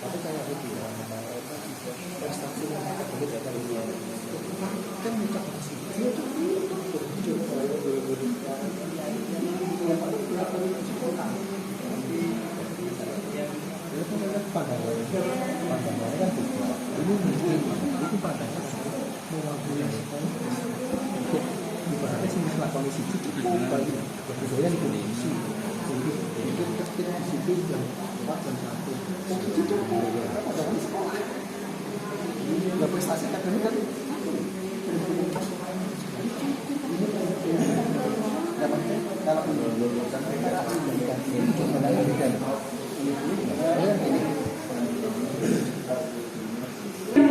tapi saya lebih prestasi yang akan berbeda dari dia kan motivasi dia tuh pandangannya kan juga ini mungkin itu pandangan mewakili untuk ibaratnya semua kondisi cukup baik berbudaya di Indonesia itu ketika di situ jam 4 jam 1 itu tuh pandangan sekolah nggak prestasi kan ini kan dapat menurunkan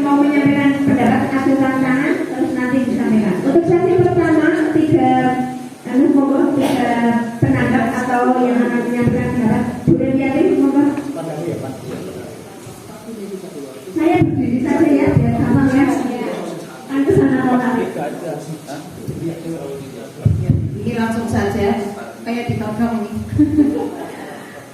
mau menyampaikan pendapat angkat tangan terus nanti disampaikan. Untuk sesi pertama tiga penanggap atau yang akan menyampaikan pendapat. Bu Reniati, monggo. Saya berdiri saja ya, biar gampang ya. Kan kesana lagi. Ini langsung saja, kayak ditodong ini.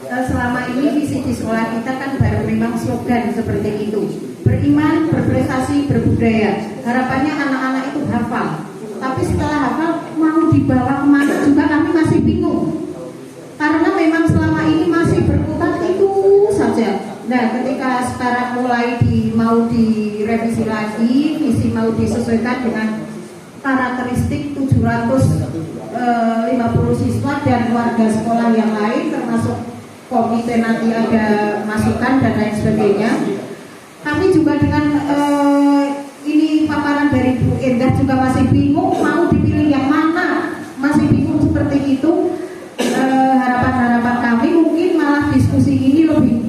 Selama ini visi di sekolah kita kan baru memang slogan seperti itu. Beriman, berprestasi, berbudaya. Harapannya anak-anak itu hafal. Tapi setelah hafal mau dibawa kemana juga kami masih bingung. Karena memang selama ini masih berkutat itu saja. Nah, ketika sekarang mulai mau direvisi lagi, visi mau disesuaikan dengan karakteristik 750 siswa dan warga sekolah yang lain, termasuk komite nanti ada masukan dan lain sebagainya. Kami juga dengan ini paparan dari Bu Endah juga masih bingung mau dipilih yang mana, masih bingung seperti itu. Harapan-harapan kami mungkin malah diskusi ini lebih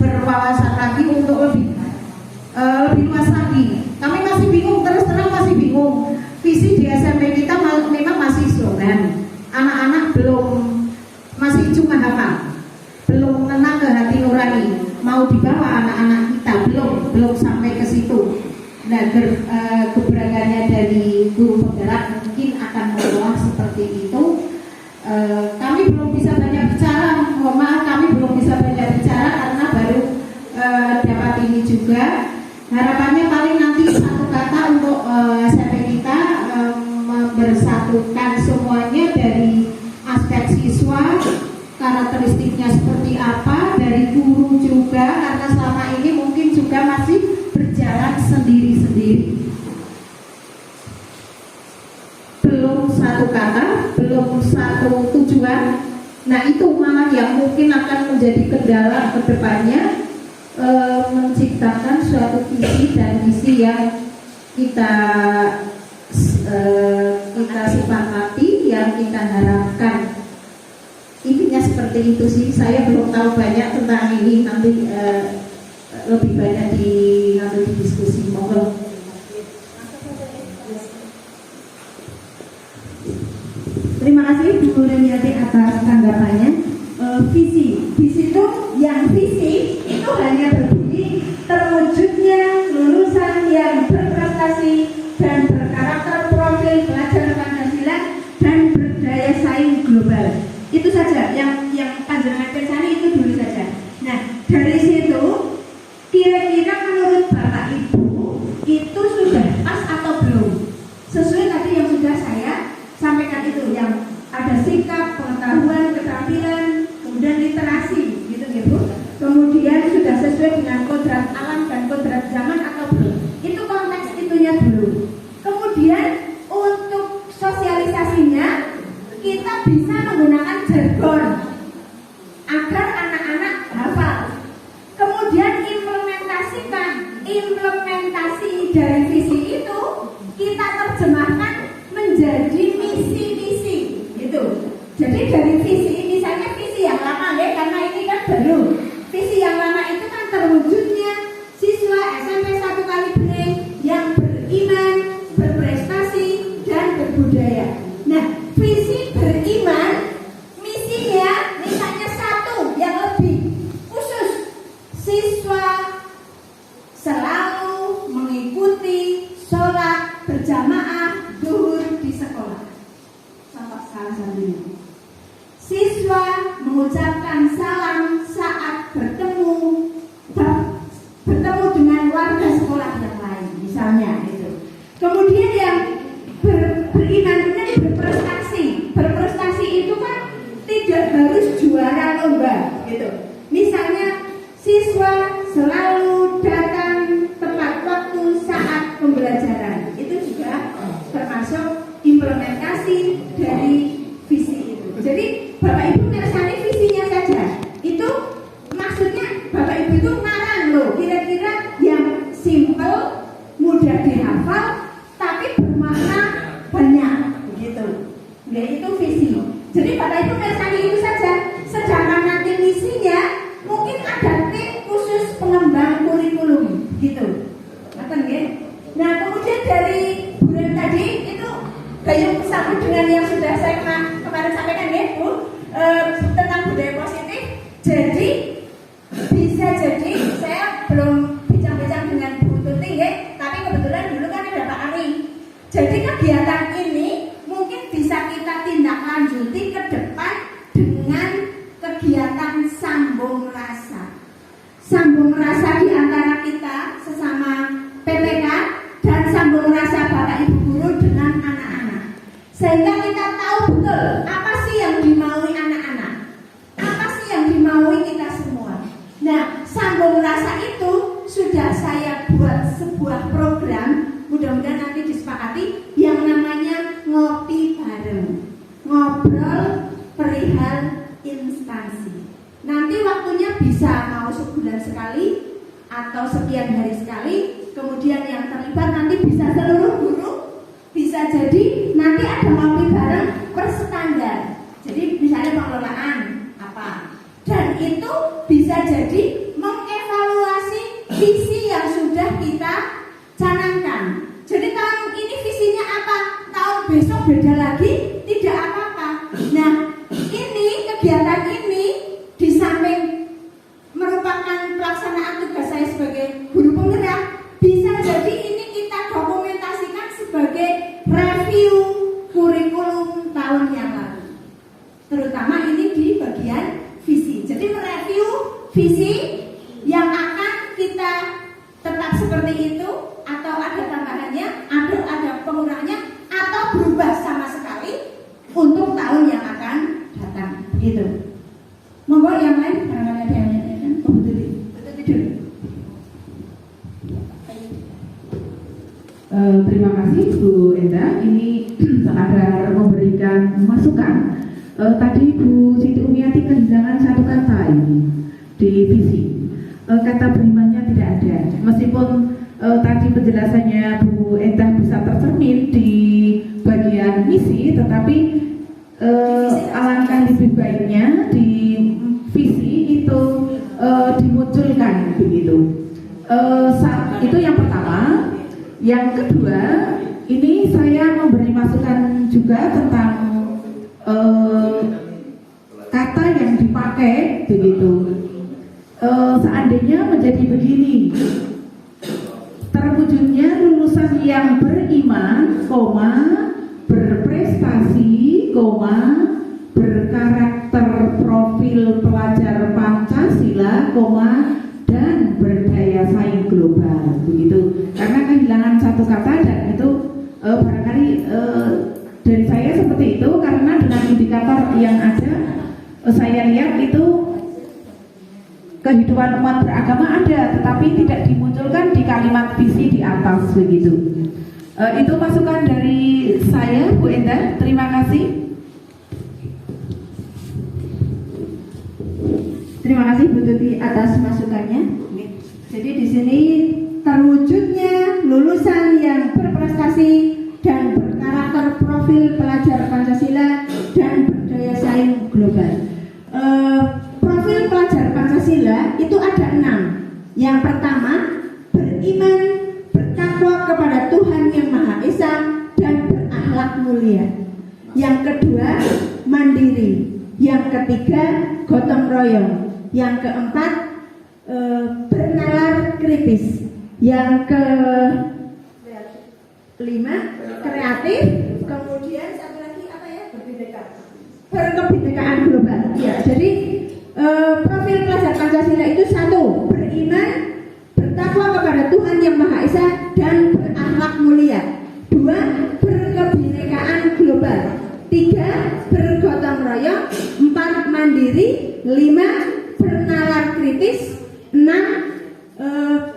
berwawasan lagi untuk lebih luas lagi. Kami masih bingung, terus terang masih bingung. Visi di SMP kita memang masih slogan. Anak-anak masih cuma hafal, belum kena ke hati nurani. Mau dibawa anak-anak kita belum sampai ke situ. Nah, keberagamannya dari guru penggerak mungkin akan mengolah seperti itu. Kami belum bisa banyak bicara, mohon maaf kami belum bisa banyak bicara karena baru dapat ini juga. Harapannya paling nanti satu kata untuk SMP kita mempersatukan semuanya dari aspek siswa, karakteristiknya seperti apa, dari guru juga, karena selama ini mungkin juga masih berjalan sendiri-sendiri. Belum satu kata, belum satu tujuan. Nah, itu malah yang mungkin akan menjadi kendala ke depannya, menciptakan suatu visi dan misi yang kita sepakati, yang kita harapkan. Intinya seperti itu sih. Saya belum tahu banyak tentang ini, nanti lebih banyak nanti di diskusi. Monggo. Terima kasih Bu Reniati atas tanggapannya. Visi itu yang visi itu hanya berbunyi terwujudnya lulusan yang berprestasi dan berkarakter, profil belajar Pancasila dan berdaya saing global. Itu saja yang panjenengan pensani itu dulu saja. Nah, dari situ kira-kira menurut Bapak Ibu itu sudah pas atau belum? Sesuai tadi yang sudah saya sampaikan itu, yang ada sikap, pengetahuan, keterampilan, kemudian literasi, gitu ya Bu. Kemudian sudah sesuai dengan kodrat alam dan kodrat zaman atau belum? Itu konteks itunya dulu. Kemudian untuk sosialisasinya kita bisa menggunakan jargon. Jadi dari visi, misalnya visi yang lama ya, karena ini kan baru. Visi yang lama itu kan terwujudnya siswa SMP 1 Kalibening yang beriman, berprestasi, dan berbudaya. Nah, visi beriman, misinya misalnya satu yang lebih khusus, siswa selalu mengikuti sholat berjamaah zuhur di sekolah. Contoh salah satunya, siswa mengucapkan salam saat bertemu dengan warga sekolah yang lain, misalnya itu. Kemudian yang beriman ini berprestasi itu kan tidak harus juara lomba gitu. Misalnya siswa selalu datang tepat waktu saat pembelajaran, itu juga termasuk implementasi dari visi itu. Jadi Bapak Ibu mirsani visinya saja, itu maksudnya Bapak Ibu itu ngarang loh, kira-kira yang simple, mudah dihafal, tapi bermakna banyak begitu. Ya, itu visi. Jadi Bapak Ibu mirsani itu saja. Sedangkan nanti misinya mungkin ada tim khusus pengembang kurikulum gitu. Nah, kemudian dari bulan tadi itu gayung bersambut dengan yang sudah saya kemarin sampaikan ya Bu, tentang budaya positif. Jadi bisa jadi saya belum bincang-bincang dengan Bu Tuti ya, tapi kebetulan dulu kan ada Pak Ari. Jadi kegiatan ini mungkin bisa kita tindak lanjuti ke depan dengan kegiatan sambung rasa. Sambung rasa di antara kita sesama PPK dan sambung rasa Bapak Ibu guru dengan anak-anak. Sehingga kita tahu betul apa sih yang dimaui anak-anak, apa sih yang dimaui kita semua. Nah, sambung rasa itu sudah saya buat sebuah program, mudah-mudahan nanti disepakati, yang namanya ngopi bareng, ngobrol perihal instansi. Nanti waktunya bisa mau sebulan sekali atau sekian hari sekali. Kemudian yang terlibat nanti bisa seluruh guru, bisa jadi nanti ada ngopi bareng per standar. Jadi misalnya pengelolaan apa, dan itu bisa jadi mengevaluasi visi yang sudah kita canangkan. Jadi tahun ini visinya apa, tahun besok beda lagi, tidak apa-apa. Nah, ini kegiatan ini di samping merupakan pelaksanaan tugas saya sebagai guru penggerak, bisa jadi ini kita dokumentasikan sebagai review kurikulum tahun yang lalu. Terutama ini di bagian visi. Jadi mereview visi yang akan kita tetap seperti itu, atau ada tambahannya, atau ada pengurangannya, atau berubah sama sekali untuk tahun yang akan datang. Begitu. Monggo yang lain, barangkali ada yang lain. Betul tidur. Terima kasih Bu Enda, ini sekadar memberikan masukan. Tadi Bu Siti Umiati kehilangan satu kata ini di visi, kata berimannya tidak ada. Meskipun tadi penjelasannya Bu Enda bisa tercermin di bagian misi, tetapi alangkah lebih baiknya di visi itu dimunculkan begitu. Itu yang pertama. Yang kedua, ini saya memberi masukan juga tentang kata yang dipakai begitu. Seandainya menjadi begini, terwujudnya lulusan yang beriman, berprestasi, berkarakter profil pelajar Pancasila, dan berdaya saing global begitu. Karena kehilangan satu kata, dan itu barangkali dari saya seperti itu, karena dengan indikator yang ada saya lihat itu kehidupan umat beragama ada, tetapi tidak dimunculkan di kalimat visi di atas begitu. Itu masukan dari saya, Bu Enda. Terima kasih. Terima kasih Bu Tuti atas masukannya. Jadi di sini terwujudnya lulusan yang berprestasi dan berkarakter profil pelajar Pancasila dan berdaya saing berakhlak mulia. Yang kedua, mandiri. Yang ketiga, gotong royong. Yang keempat, bernalar kritis. Yang kelima, kreatif. Kemudian satu lagi apa ya? Berkebinekaan global. Ya, jadi profil pelajar Pancasila itu satu, beriman, bertakwa kepada Tuhan Yang Maha Esa dan berakhlak mulia. Dua, berkebinekaan global. Tiga, bergotong royong. Empat, mandiri. Lima, bernalar kritis. Enam,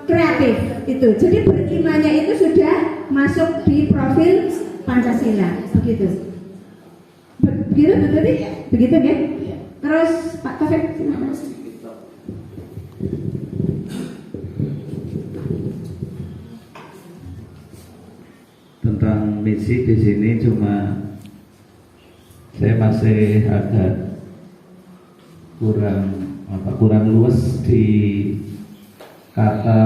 kreatif. Itu. Jadi berimannya itu sudah masuk di profil Pancasila. Begitu. Begitu betul nih? Begitu ya? Terus Pak Taufik silakan. Tentang misi di sini cuma saya masih agak kurang luas di kata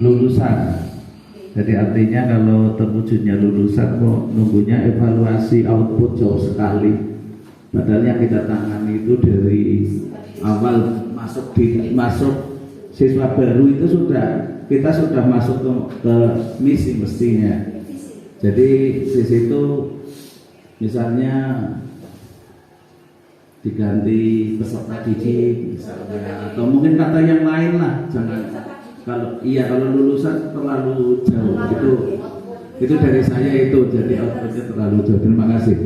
lulusan. Jadi artinya kalau terwujudnya lulusan kok nunggunya evaluasi output jauh sekali. Padahal yang kita tangani itu dari awal masuk siswa baru itu kita sudah masuk ke misi mestinya. Jadi di situ misalnya diganti peserta didik misalnya, atau mungkin kata yang lain lah, jangan kalau lulusan terlalu jauh itu dari saya itu jadi outputnya terlalu jauh. Terima kasih.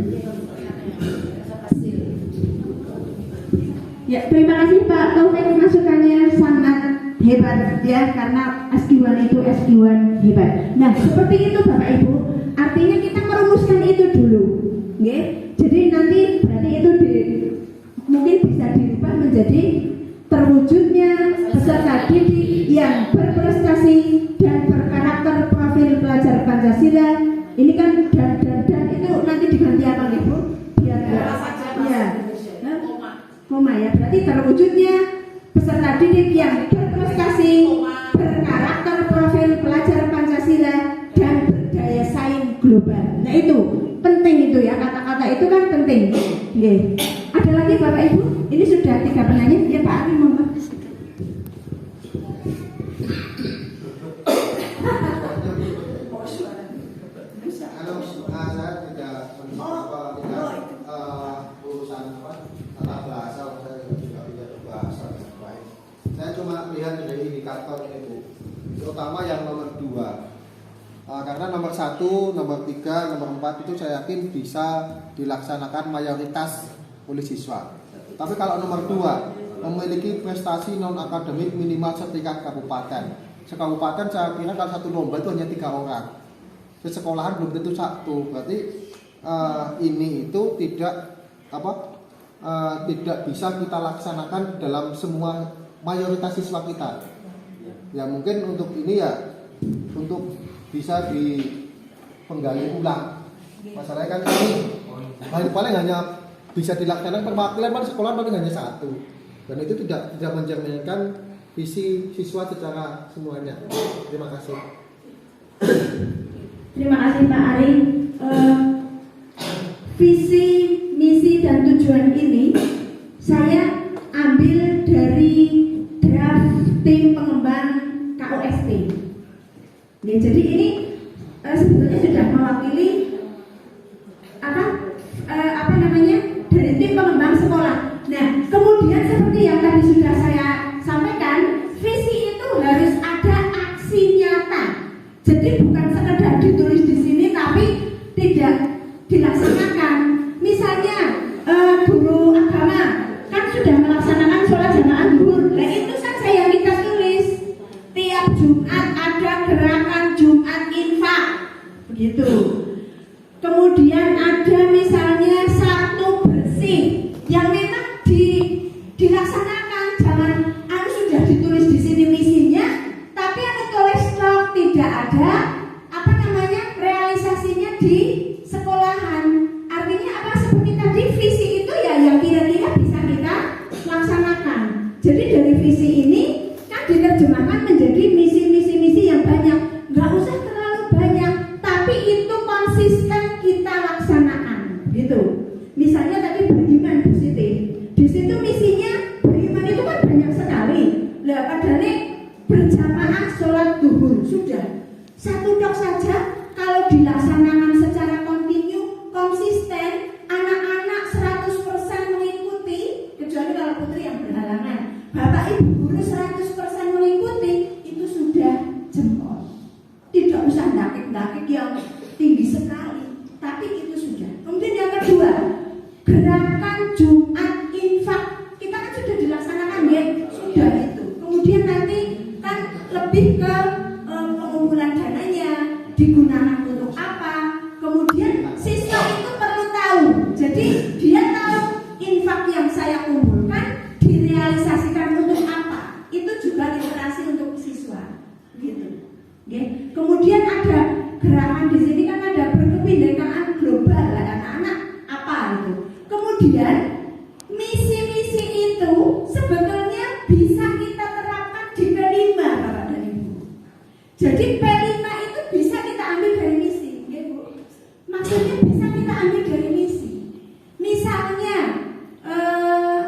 Ya, terima kasih Pak Taufik, masukannya sangat hebat ya, karena S1 itu S1 hebat. Nah, seperti itu Bapak Ibu, artinya kita merumuskan itu dulu, okay? Jadi nanti berarti itu mungkin bisa dirubah menjadi terwujudnya peserta didik yang berprestasi dan berkarakter profil pelajar Pancasila. Ini kan dan itu nanti diganti apa Ibu? Biar ya. Koma ya, berarti terwujudnya peserta didik yang berprestasi, berkarakter profil pelajar Pancasila dan berdaya saing global. Nah itu penting itu ya, kata-kata itu kan penting. Oke. Ada lagi Bapak Ibu? Ini sudah 3 penanya ya Pak Ari, monggo. Saya cuma lihat dari indikator ini Bu, terutama yang nomor 2 karena nomor 1, nomor 3, nomor 4 itu saya yakin bisa dilaksanakan mayoritas oleh siswa. Tapi kalau nomor 2 memiliki prestasi non akademik minimal setingkat kabupaten. Sekabupaten saya kira kalau satu lomba itu hanya 3 orang. Sesekolahan belum tentu 1. Berarti ini itu tidak bisa kita laksanakan dalam semua mayoritas siswa kita. Ya mungkin untuk ini ya untuk bisa dipenggali ulang. Masalahnya kan ini paling hanya bisa dilaksanakan perwakilan pada sekolah paling hanya 1. Dan itu tidak mencerminkan visi siswa secara semuanya. Terima kasih. Terima kasih Pak Ari. Visi, misi dan tujuan ini saya ambil dari draft tim pengembang KUST. Ya, jadi ini sebetulnya sudah mewakili dari tim pengembang sekolah. Nah, kemudian seperti yang tadi sudah saya sampaikan, visi itu harus ada aksi nyata. Jadi bukan sekedar ditulis di sini tapi tidak dilaksanakan. Misalnya guru agama kan sudah melaksanakan sholat jamaah zuhur. Nah itu saja yang kita tulis. Tiap Jumat ada gerakan Jumat infak, begitu. Kemudian ada misalnya Sabtu bersih yang memang dilaksanakan. Jangan sudah ditulis di sini misinya, tapi tulis tidak ada realisasinya di sekolahan. Artinya apa? Seperti tadi visi itu ya yang kira-kira bisa kita laksanakan. Jadi dari visi ini kan diterjemahkan menjadi misi-misi yang banyak. Nggak usah terlalu banyak, tapi itu konsisten kita laksanakan. begitu. Misalnya tadi beriman di situ misinya beriman itu kan banyak sekali. Lah padahal berjamaah sholat duhur sudah satu tok saja, kalau dilaksanakan secara kontinu, konsisten, anak-anak 100% mengikuti, kecuali kalau putri yang berhalangan, bapak ibu guru 100% mengikuti, itu sudah jempol. Tidak usah dakik-dakik yang tinggi sekali, tapi itu sudah. Kemudian yang kedua, gerakan Jumat infak, kita kan sudah dilaksanakan ya, sudah itu. Kemudian nanti kan lebih ke pengumpulan dananya, digunakan untuk apa. Kemudian siswa itu perlu tahu, jadi dia tahu infak yang saya kumpulkan direalisasikan untuk apa. Itu juga literasi untuk siswa, gitu. Okay. Kemudian ada gerakan di sini kan ada berkebinekaan global, anak-anak apa itu. Kemudian misi-misi itu sebetulnya bisa kita terapkan di P5, Bapak dan Ibu. Jadi P5 itu bisa kita ambil dari misi, ya Bu. Maksudnya bisa kita ambil dari misi. Misalnya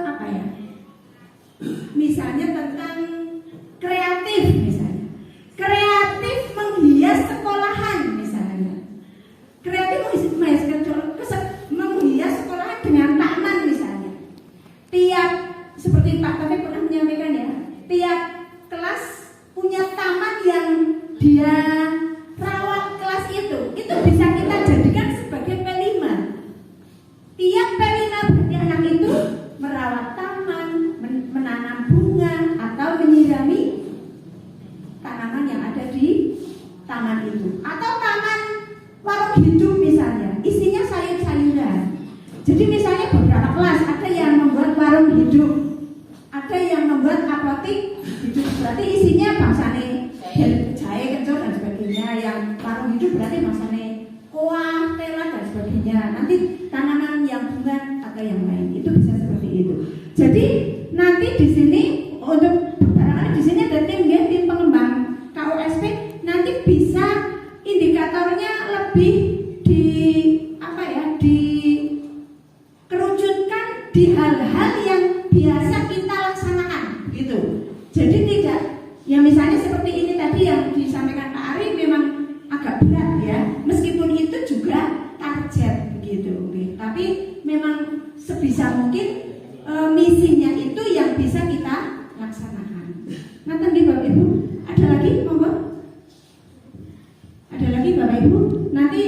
apa ya? Misalnya tentang kreatif misalnya. Kreatif menghias sekolahan misalnya. Kreatif menghias sekolahan dengan taman misalnya. Tiap seperti Pak Taufik pernah menyampaikan ya, tiap kelas punya taman yang dia rawat kelas itu bisa kita jadikan sebagai P5. Tiap P5 berarti anak itu merawat taman, menanam bunga atau menyirami tanaman yang ada di taman itu. Atau taman warung hidup misalnya, isinya sayur-sayuran. Jadi misalnya beberapa kelas ada yang membuat warung hidup, ada yang membuat apotik hidup, berarti isinya bangsane jahe, kencur dan sebagainya. Yang warung hidup berarti bangsane kuah, tela dan sebagainya. Nanti tanaman yang bunga atau yang lain itu bisa seperti itu. Jadi nanti di sini untuk barangkali di sini ada tim ya, tim pengembang KUSP, nanti bisa indikatornya lebih di apa ya, dikerucutkan di hal-hal yang biasa kita laksanakan gitu. Jadi tidak ya misalnya seperti ini tadi yang disampaikan Pak Ari memang agak berat ya, meskipun itu juga target begitu. Tapi memang sebisa mungkin misinya itu yang bisa kita laksanakan. Nah tadi Bapak Ibu, ada lagi monggo? Ada lagi Bapak Ibu? Nanti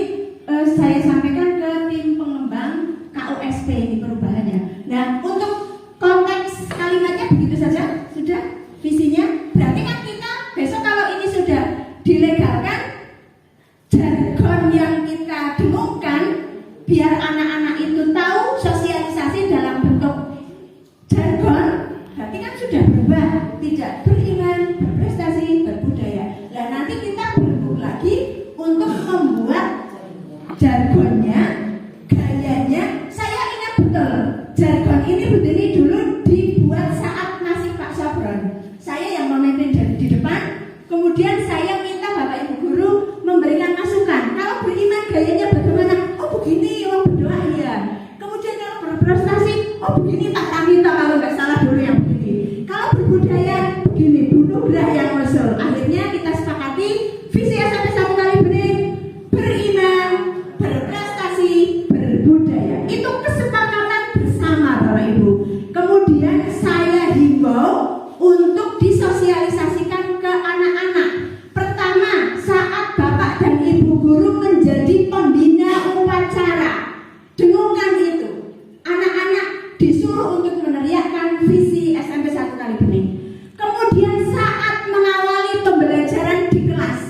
saya sampaikan ke tim pengembang KUSP ini perubahannya. Nah untuk konteks kalimatnya begitu saja, sudah visinya. Berarti kan kita besok kalau ini sudah dilegalkan, jargon yang kita dengungkan biar anak-anak itu tahu sosialisasi dalam bentuk jargon, berarti kan sudah berubah, tidak beriman, berprestasi, berbudaya. Nah nanti kita berembuk lagi untuk membuat jargonnya, gayanya. Saya ingat betul jargon ini berdiri dulu dibuat saat masih Pak Sobron. Saya yang memimpin di depan, kemudian saya minta Bapak Ibu guru memberikan masukan. Kalau beriman gayanya bagaimana? Oh begini, oh berdoa ya. Kemudian kalau berprestasi, oh begini Pak Tamito kalau nggak salah dulu yang begini. Kalau berbudaya begini, bunuh belah yang usul. Akhirnya kita sepakati visi SMP 1 kali bening, beriman, berprestasi, berbudaya. Itu kesepakatan bersama Bapak Ibu. Kemudian saya himbau untuk disosialisasikan ke anak-anak. Pertama, saat Bapak dan Ibu guru menjadi pembina upacara, dengungkan itu. Anak-anak disuruh untuk meneriakkan visi SMP 1 kali bening. Kemudian saat mengawali pembelajaran di kelas,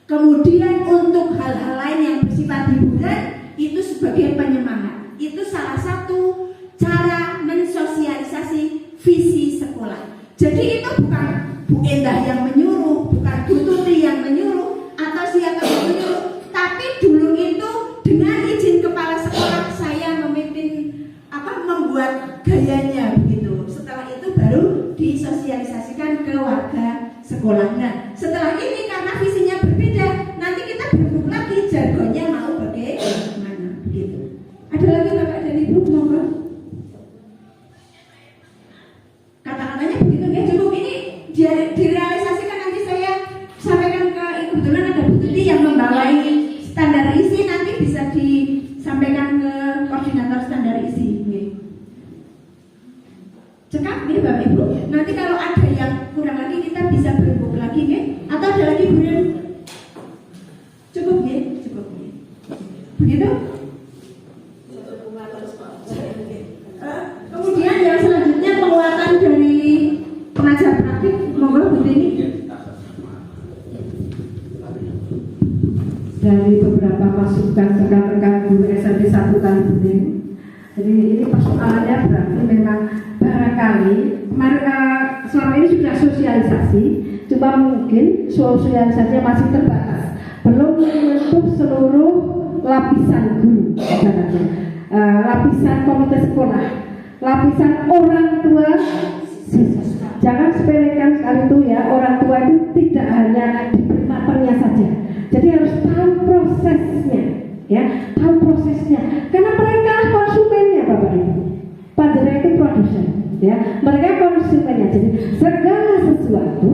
kemudian untuk hal-hal lain yang bersifat hiburan, itu sebagai penyemangat. Itu salah satu cara mensosialisasi visi sekolah. Jadi itu bukan Bu Endah yang menyuruh, bukan Bu Tuti yang menyuruh, atau siapa yang menyuruh, tapi dulu itu dengan izin kepala sekolah saya memimpin membuat gayanya begitu. Setelah itu baru disosialisasikan ke warga sekolah. Nah, setelah ini karena visinya berbeda, nanti kita berembuk lagi jargonnya mau bagaimana begitu. Ada lagi Bapak dan Ibu, monggo. Kata-katanya begitu ya, cukup ini direalisasikan. Nanti saya sampaikan ke kebetulan ada Bu Tuti yang membawai standar isi, nanti bisa disampaikan ke koordinator standar isi. Cekap nih Bapak Ibu. Nanti kalau ada yang kurang lagi kita bisa berembuk lagi nih. Atau ada lagi Bu Ren? Cukup nih, cukup nih. Begitu? Kemudian yang selanjutnya penguatan dari pengajar praktik, monggo Bu Tini. Dari beberapa masukan rekan-rekan guru SMP 1 Kalibuning. Jadi ini persoalannya berarti memang barangkali selama ini sudah sosialisasi, cuma mungkin sosialisasinya masih terbatas, belum menyentuh seluruh lapisan guru, lapisan komite sekolah, lapisan orang tua siswa. Jangan sepelekan sekali itu ya, orang tua itu tidak hanya diberi matangnya saja. Jadi harus tahu prosesnya, ya, tahu prosesnya. Karena mereka konsumennya, Bapak Ibu. Padahal itu produsen, ya. Mereka konsumennya. Jadi segala sesuatu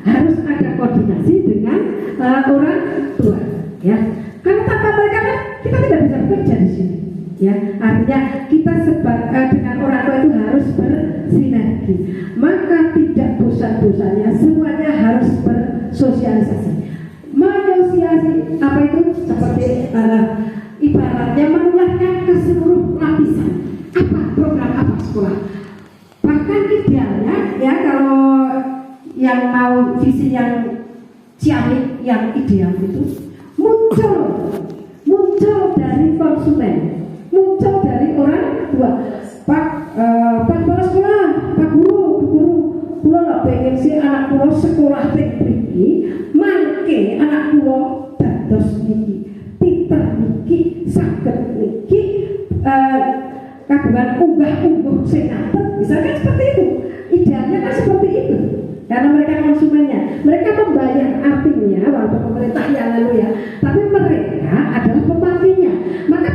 harus ada koordinasi dengan orang tua, ya. Karena tanpa mereka kan kita tidak bisa bekerja di sini, ya. Artinya kita dengan orang tua itu harus bersinergi. Maka tidak bosan-bosannya semuanya harus bersosialisasi. Menegosiasi apa itu seperti ibaratnya menularkan ke seluruh lapisan. Apa program apa sekolah? Bahkan idealnya ya, kalau yang mau visi yang ciamik yang ideal itu muncul dari konsumen, muncul dari orang tua. Pak kepala sekolah, Pak guru, kula lho pengen si anak kula sekolah teng mriki, mangke anak kula dados niki, pinter niki, saged niki, kagungan unggah-ungguh sing ngaten. Misalkan seperti itu. Idealnya kan seperti itu. Karena mereka konsumennya, mereka membayar, artinya walaupun pemerintah yang lalu ya, tapi mereka adalah pemakainya. Maka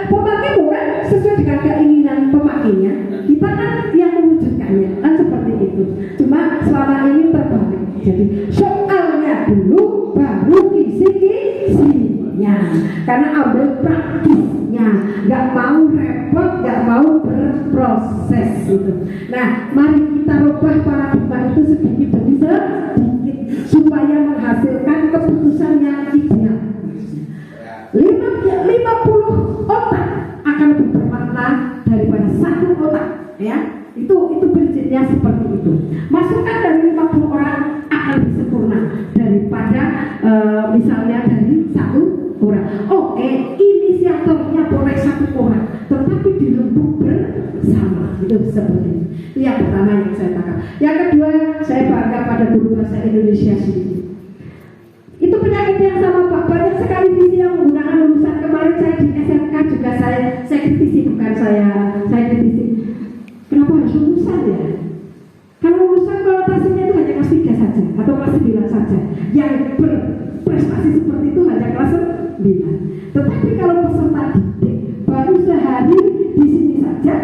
pemakai bukan sesuai dengan keinginan pemakainya, kita kan yang mewujudkannya, kan seperti itu. Cuma selama ini terbalik. Jadi soalnya dulu baru kisi-kisinya, karena ambil praktisnya, nggak mau repot, nggak mau berproses itu. Nah, mari kita rubah paradigma itu sedikit demi sedikit supaya menghasilkan keputusan yang ideal. 50 otak akan lebih bermakna daripada satu otak, ya. Itu prinsipnya seperti itu. Masukan dari 50 orang akan lebih sempurna daripada misalnya dari satu orang. Oke, inisiatornya boleh satu orang, tetapi dirembuk bersama. Itu seperti itu. Itu yang pertama yang saya tangkap. Yang kedua, saya bangga pada guru bahasa Indonesia sendiri. Itu penyakit yang sama Pak. Banyak sekali visi yang menggunakan lulusan. Kemarin saya di SMK juga saya kritisi, bukan saya kritisi. Kenapa harus lulusan ya? Kalau lulusan konotasinya itu hanya kelas 3 saja atau kelas 9 saja. Yang berprestasi seperti itu hanya kelas 9. Tetapi kalau peserta didik baru sehari di sini saja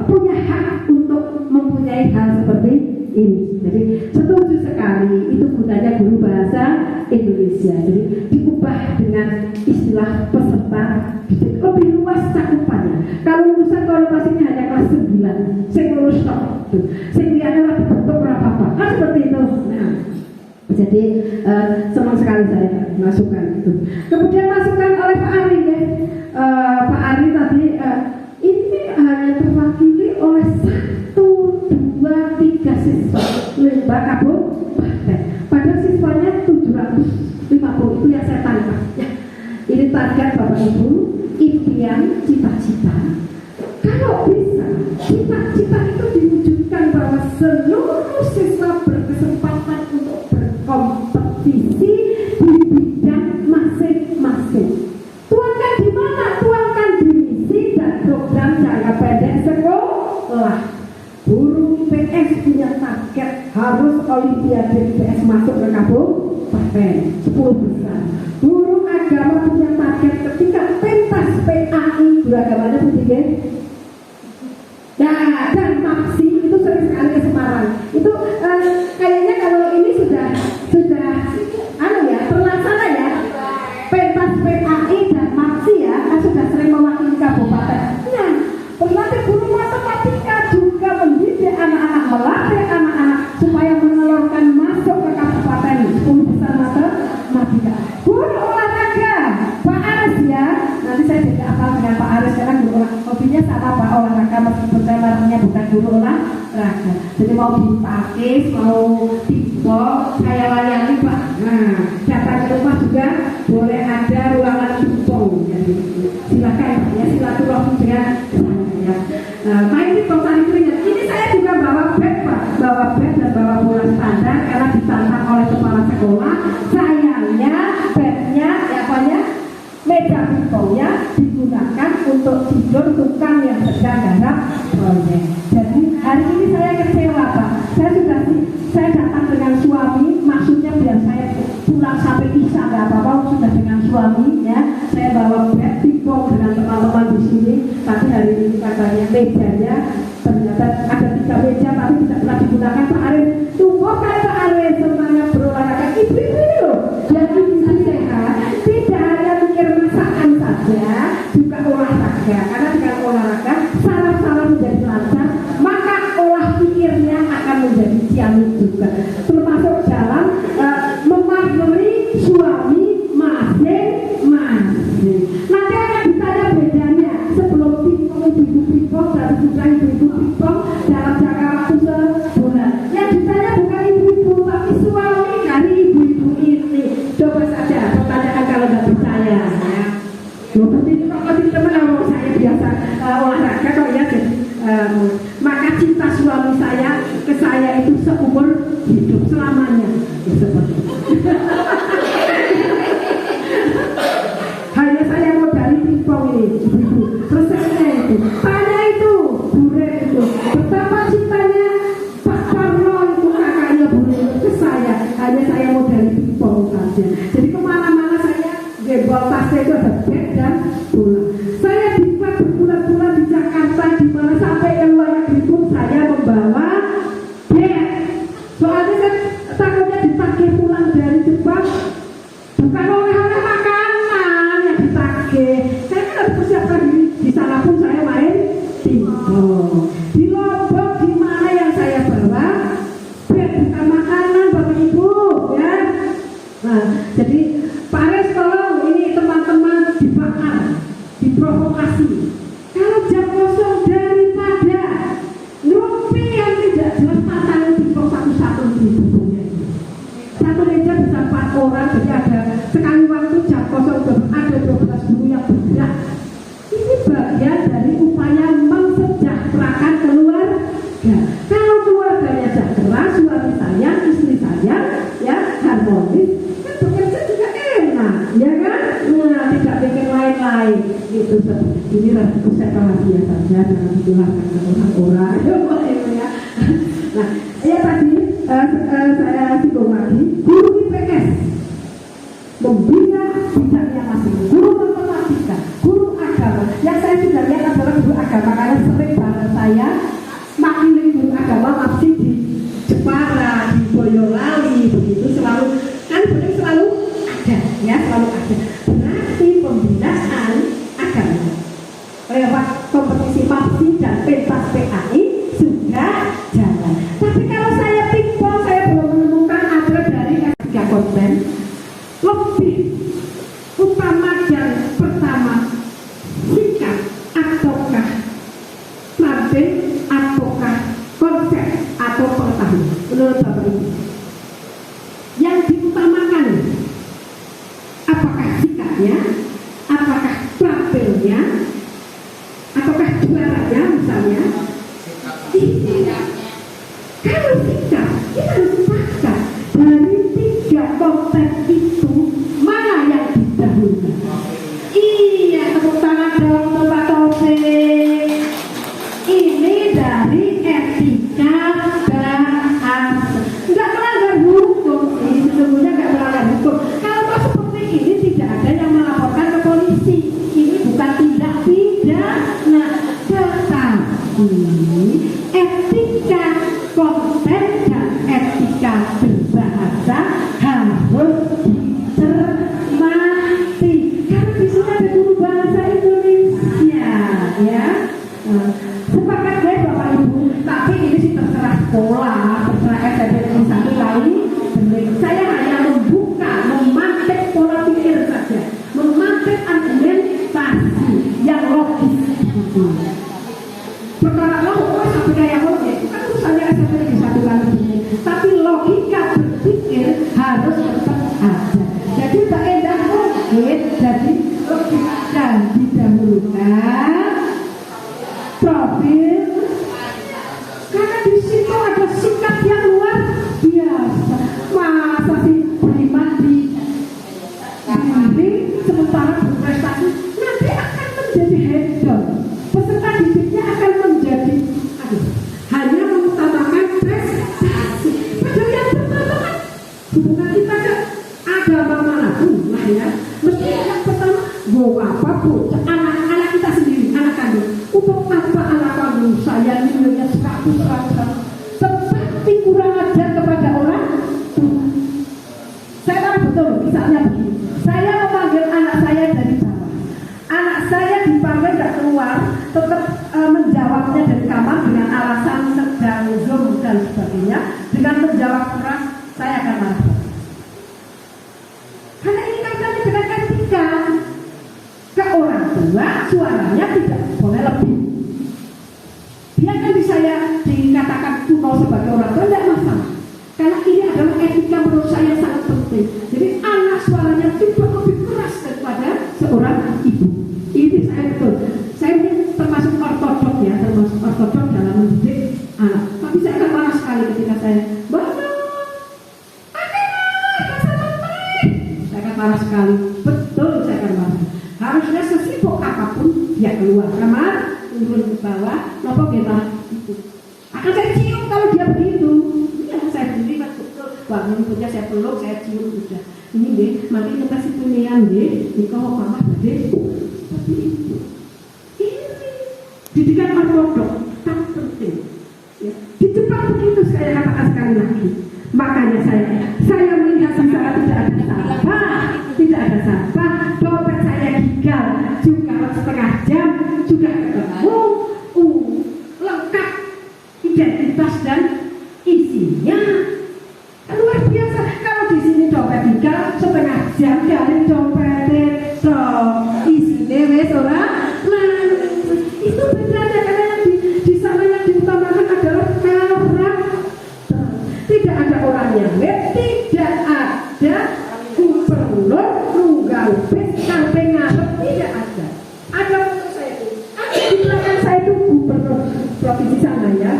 punya hak untuk mempunyai hal seperti ini. Jadi setuju sekali, itu gunanya guru bahasa Indonesia. Jadi diubah dengan istilah peserta didik, lebih luas cakupannya. Kalau lulusan konotasinya hanya kelas 9, saya lulus top itu, saya lihatnya lagi bentuk berapa apa, kan seperti itu. Nah, jadi senang sekali saya masukkan itu. Kemudian masukkan oleh Pak Ari ya. Pak Ari tadi ini hanya terwakili oleh 1, 2, 3 siswa lomba kabupaten. Padahal siswanya 750, itu yang saya tangkap ya. Ini target Bapak Ibu, impian, cita-cita. Kalau bisa, cita-cita itu diwujudkan bahwa seluruh siswa berkesempatan untuk berkompetisi di bidang masing-masing. Tuangkan di mana? Tuangkan di misi dan program jangka pendek sekolah. Guru IPS punya target harus Olimpiade IPS masuk ke kabupaten 10 besar. Guru agama punya target ketika pentas PAI, guru agama olahraga. Jadi mau dipakis, mau pingpong, saya layani Pak. Nah, datang ke rumah juga boleh ada ruangan pingpong. Jadi, silakan Pak ya, silaturahmi dengan saya. Main pingpong tadi keringat. Ini saya juga bawa bed Pak, bawa bed dan bawa bola standar karena ditantang oleh kepala sekolah. Sayangnya bednya, meja pingpongnya digunakan untuk tidur tukang yang sedang garap proyek. Jadi hari ini saya kecewa Pak. Saya datang dengan suami, maksudnya biar saya pulang sampai isya nggak apa-apa, sudah dengan suami ya. Saya bawa bed pingpong dengan teman-teman di sini. Tapi hari ini katanya mejanya ternyata ada 3 meja tapi tidak pernah digunakan Pak Arif. Tunggu kan Pak Arif semuanya berolahraga. Ibu-ibu ini loh, yang ingin sehat tidak hanya mikir masakan saja, juga olahraga. Karena dengan olahraga saraf-saraf menjadi lancar, maka olah pikirnya akan menjadi ciamik juga. Termasuk dalam memakmuri suami masing-masing. Nanti akan ditanya bedanya sebelum pingpong ibu pingpong dan sudah ibu pingpong dalam jangka waktu sebulan. Yang ditanya bukan ibu-ibu tapi suami dari ibu-ibu ini. Coba saja pertanyaan kalau nggak percaya ya. Kalau teman saya biasa olahraga kok ya, jadi maka cinta suami saya ke saya itu seumur hidup selamanya ya, seperti itu. Hanya saya mau dari pingpong ini ibu-ibu. Resepnya itu tanya itu Bure itu betapa cintanya Pak Karno itu kakaknya Bure ke saya. Hanya saya mau dari pingpong saja. Jadi kemana-mana saya gebol tasnya itu ada bed dan bola. Saya dibuat berbulan-bulan di Jakarta, di mana sampai yang luar negeri pun saya membawa bed. Soalnya kan takutnya ditagih pulang dari Jepang, bukan oleh-oleh makanan yang ditagih. Saya kan harus persiapkan diri. Di sana pun saya main pingpong. Di Lombok di mana yang saya bawa bed, bukan makanan Bapak Ibu ya. Nah, jadi Pak Res tolong ini teman-teman dibakar, diprovokasi. Kalau jam kosong daripada ngerumpi yang tidak jelas tantangan pingpong satu-satu di bukunya. Satu meja bisa 4 orang, jadi ada sekali waktu jam kosong ada 12 guru yang bergerak. Ini bagian dari upaya mensejahterakan keluarga. Kalau keluarganya sejahtera, suami saya, istri saya, ya harmonis, kan bekerja juga enak, ya kan? Nah, tidak bikin lain-lain. Itu ini resep rahasia saja, jangan ditularkan ke orang-orang. Ya. Nah, ya tadi saya singgung lagi, guru IPS membina bidangnya masing, guru matematika, guru agama. Yang saya sudah lihat adalah guru agama karena sering banget saya makili guru agama masih di Jepara, di Boyolali, begitu selalu kan begitu selalu ada, ya selalu ada. Berarti pembinaan agama lewat kompetisi PAPSI dan pentas PAI sudah jalan. Tapi kalau saya pingpong, saya belum menemukan ada dari tiga konten lebih utama dan pertama sikap ataukah strategi ataukah konsep atau pengetahuan menurut Bapak Ibu yang diutamakan, apakah sikapnya, apakah tampilnya, ataukah juaranya misalnya. Kalau sikap kita harus sepakat dari 3 konsep itu mana yang didahulukan. Iya, tepuk tangan dong Pak Taufik. Ini dari etika bahasa. Enggak melanggar hukum sih, sesungguhnya enggak melanggar hukum. Kalau seperti ini tidak ada yang melaporkan ke polisi. Ini bukan tindak pidana, tetapi etika konten dan etika berbahasa harus dicermati. Karena di sini ada guru bahasa Indonesia, ya. Sepakat gue Bapak Ibu, tapi ini sih terserah sekolah, terserah SMP satu lain. Saya hanya membuka, memantik pola pikir saja, memantik argumentasi yang logis. Perkara lo sampai kayak itu kan urusan didahulukan profil, karena di situ ada sikap yang luar biasa. Masa sih beriman di sementara berprestasi nanti akan menjadi hedon, peserta didiknya akan menjadi hanya mengutamakan prestasi. Padahal yang pertama kan hubungan kita ke agama manapun lah ya, mesti yang pertama apa bocah anak-anak kita sendiri, anak kandung. Untuk apa anak kandung saya nilainya 100 tetapi kurang ajar kepada orang tua. Saya tahu betul misalnya begini, saya memanggil anak saya dari bawah, anak saya dipanggil tidak keluar, tetap menjawabnya dari kamar dengan alasan sedang Zoom dan sebagainya, dengan menjawab keras, saya akan marah. Karena ini kaitannya dengan etika. Ke orang tua suaranya tidak boleh lebih. Biarkan saya dikatakan kuno sebagai orang tua, tidak masalah. Karena ini adalah etika menurut saya sangat penting. Jadi anak suaranya tidak lebih keras daripada seorang ibu. Ini saya betul. Saya ini termasuk ortodok ya, termasuk ortodok dalam mendidik anak. Tapi saya akan marah sekali ketika saya marah sekali, betul saya akan marah. Harusnya sesibuk apapun dia keluar kamar, turun ke bawah, nopo kita itu. Akan saya cium kalau dia begitu. Ya saya sendiri betul. Bangun punya saya peluk, saya cium sudah. Ini deh, mari kita kasih pilihan deh. Ini kau mama deh. Seperti itu. Ini didikan ortodok sangat penting. Ya. Di Jepang begitu saya katakan sekali lagi. Makanya saya melihat di sana tidak ada sampah, dompet saya gigal, juga setengah jam, juga ketemu, lengkap identitas dan isinya. Luar biasa. Kalau di sini dompet gigal setengah jam dari dompet itu isinya wes ora. Nah, itu bedanya karena yang di sana yang diutamakan adalah karakter. Tidak ada orang yang tidak ada gubernur nunggal bis sampai ngarep, tidak ada. Ada menurut saya itu, ada di belakang saya itu gubernur provinsi sana ya.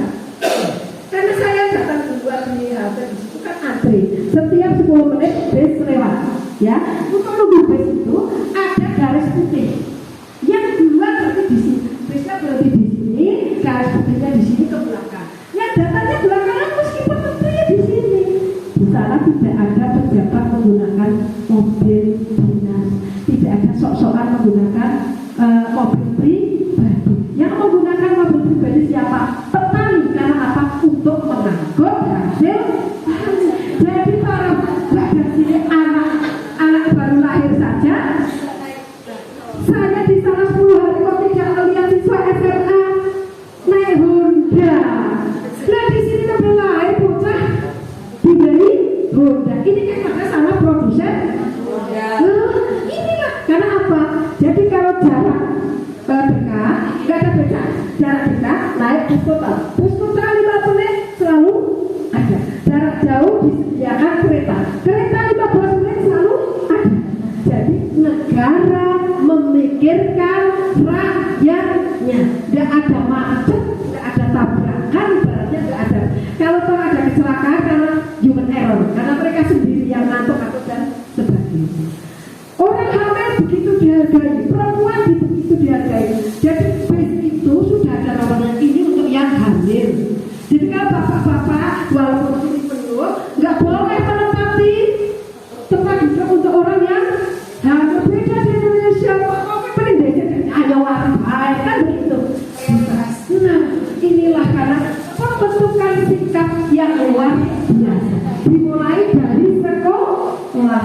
Karena saya datang duluan di halte di situ kan antri. Setiap 10 menit bis lewat, ya. Untuk nunggu bis itu ada garis putih. Yang duluan berarti di sini, bisnya berarti di sini, garis putihnya di sini ke belakang. Yang datangnya belakangan meskipun tentunya di sini. Di sana tidak ada pejabat menggunakan mobil dinas, tidak ada sok-sokan menggunakan mobil pribadi. Yang menggunakan mobil pribadi siapa? Petani. Karena apa? Untuk mengangkut hasil panen. Jadi para badan sini anak baru lahir saja. Saya di sana 10 hari kok tidak melihat siswa SMA naik Honda. Nah di sini kan lahir bocah diberi Honda. Ini kan karena sama produsen. Inilah karena apa? Jadi kalau jarak dekat, nggak ada beda. Jarak dekat naik bus kota. Bus kota 5 menit selalu ada. Jarak jauh disediakan kereta. Kereta 15 menit selalu ada. Jadi negara memikirkan rakyatnya. Tidak ada macet, tidak ada tabrakan, ibaratnya tidak ada. Kalau toh ada kecelakaan karena human error, karena mereka sendiri yang ngantuk atau dan sebagainya. Orang hamil begitu dihargai, perempuan begitu dihargai. Jadi bis itu sudah ada nomornya, ini untuk yang hamil. Jadi kalau bapak-bapak walaupun ini penuh, nggak boleh menempati tempat duduk untuk orang yang hamil. Beda di Indonesia, ayo warai kan begitu. Nah inilah karena pembentukan sikap yang luar biasa. Dimulai dari sekolah.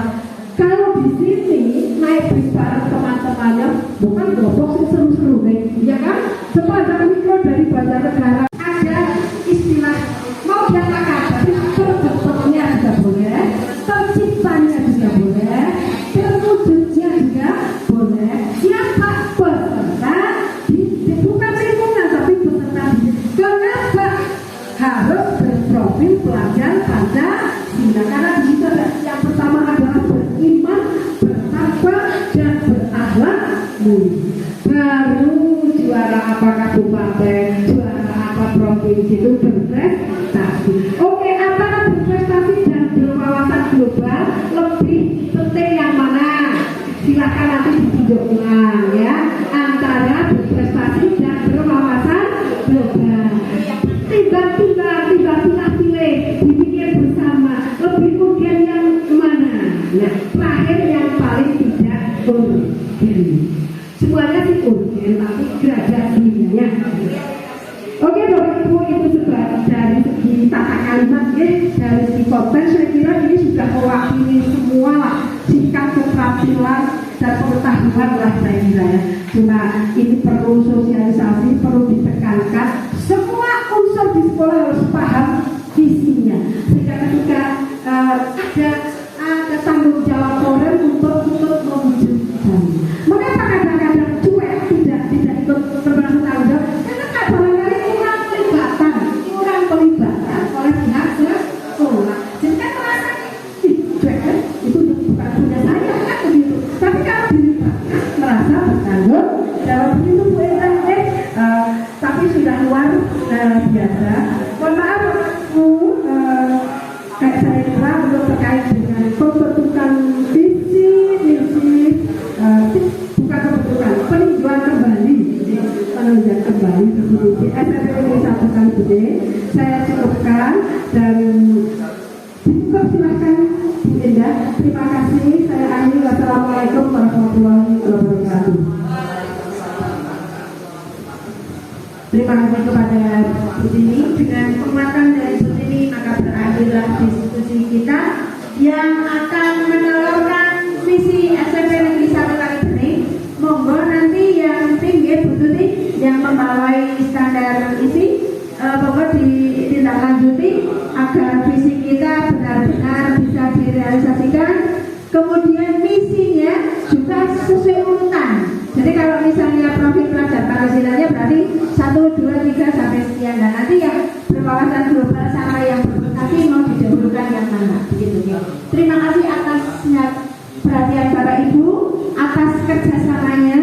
Kalau di sini naik bis bareng teman-temannya, bukan kelompok seru-seru ya kan? Sepandang mikro dari Banjarnegara ada istilah mau data kabar, terbentuknya juga boleh, terciptanya juga boleh, terwujudnya juga boleh. Siapa peserta bukan lingkungan tapi peserta. Kenapa harus berprofil pelajar Pancasila? Karena di situ yang pertama adalah beriman, bertakwa dan berakhlak mulia. apa kabupaten, juara apa provinsi itu berprestasi. Oke, antara berprestasi dan berwawasan global lebih penting yang mana? Silakan nanti ditunjuk ulang ya. Antara berprestasi dan berwawasan global. Tiba-tiba pilih dipikir bersama. Lebih kemudian yang mana? Nah, terakhir yang paling tidak urgen. Semuanya sih urgen, tapi gradasinya. Oke, Bapak Ibu, itu sebab dari segi tata kalimat, dari segi konten, saya kira ini sudah mewakili semua lah sikap keterampilan dan pengetahuan lah saya kira ya. Cuma ini perlu sosialisasi, perlu ditekankan. Semua unsur di sekolah harus paham visinya, sehingga ketika ada tanggung jawab orang untuk mewujudkan. Mengapa kadang-kadang cuek tidak ikut bertanggung jawab? Karena barangkali kurang pelibatan oleh pihak sekolah. Jadi kan merasa cuek kan itu bukan punya saya kan begitu. Tapi kalau dilibatkan merasa bertanggung jawab itu Bu Enda tapi sudah luar biasa. Mohon maaf Bu, kayak saya kira untuk terkait dengan pembentukan visi bukan pembentukan, peninjauan kembali di SMP Negeri 1 Kalibete saya cukupkan dan cukup, silakan Bu Indah. Terima kasih, saya akhiri. Wassalamualaikum warahmatullahi wabarakatuh. Terima kasih kepada Bu Tini. Dengan penguatan dari Bu Tini maka berakhirlah diskusi kita yang akan menelurkan visi SMP Negeri 1 Kalibete. Monggo nanti yang tinggi Bu Tuti yang membawai standar isi monggo ditindaklanjuti agar visi kita benar-benar bisa direalisasikan. Kemudian misinya juga sesuai urutan. Jadi kalau misalnya profil pelajar Pancasilanya berarti 1, 2, 3 sampai sekian. Dan nanti yang berwawasan global sama yang berprestasi mau didahulukan yang mana? Begitu ya. Terima kasih atas perhatian Bapak Ibu, atas kerjasamanya.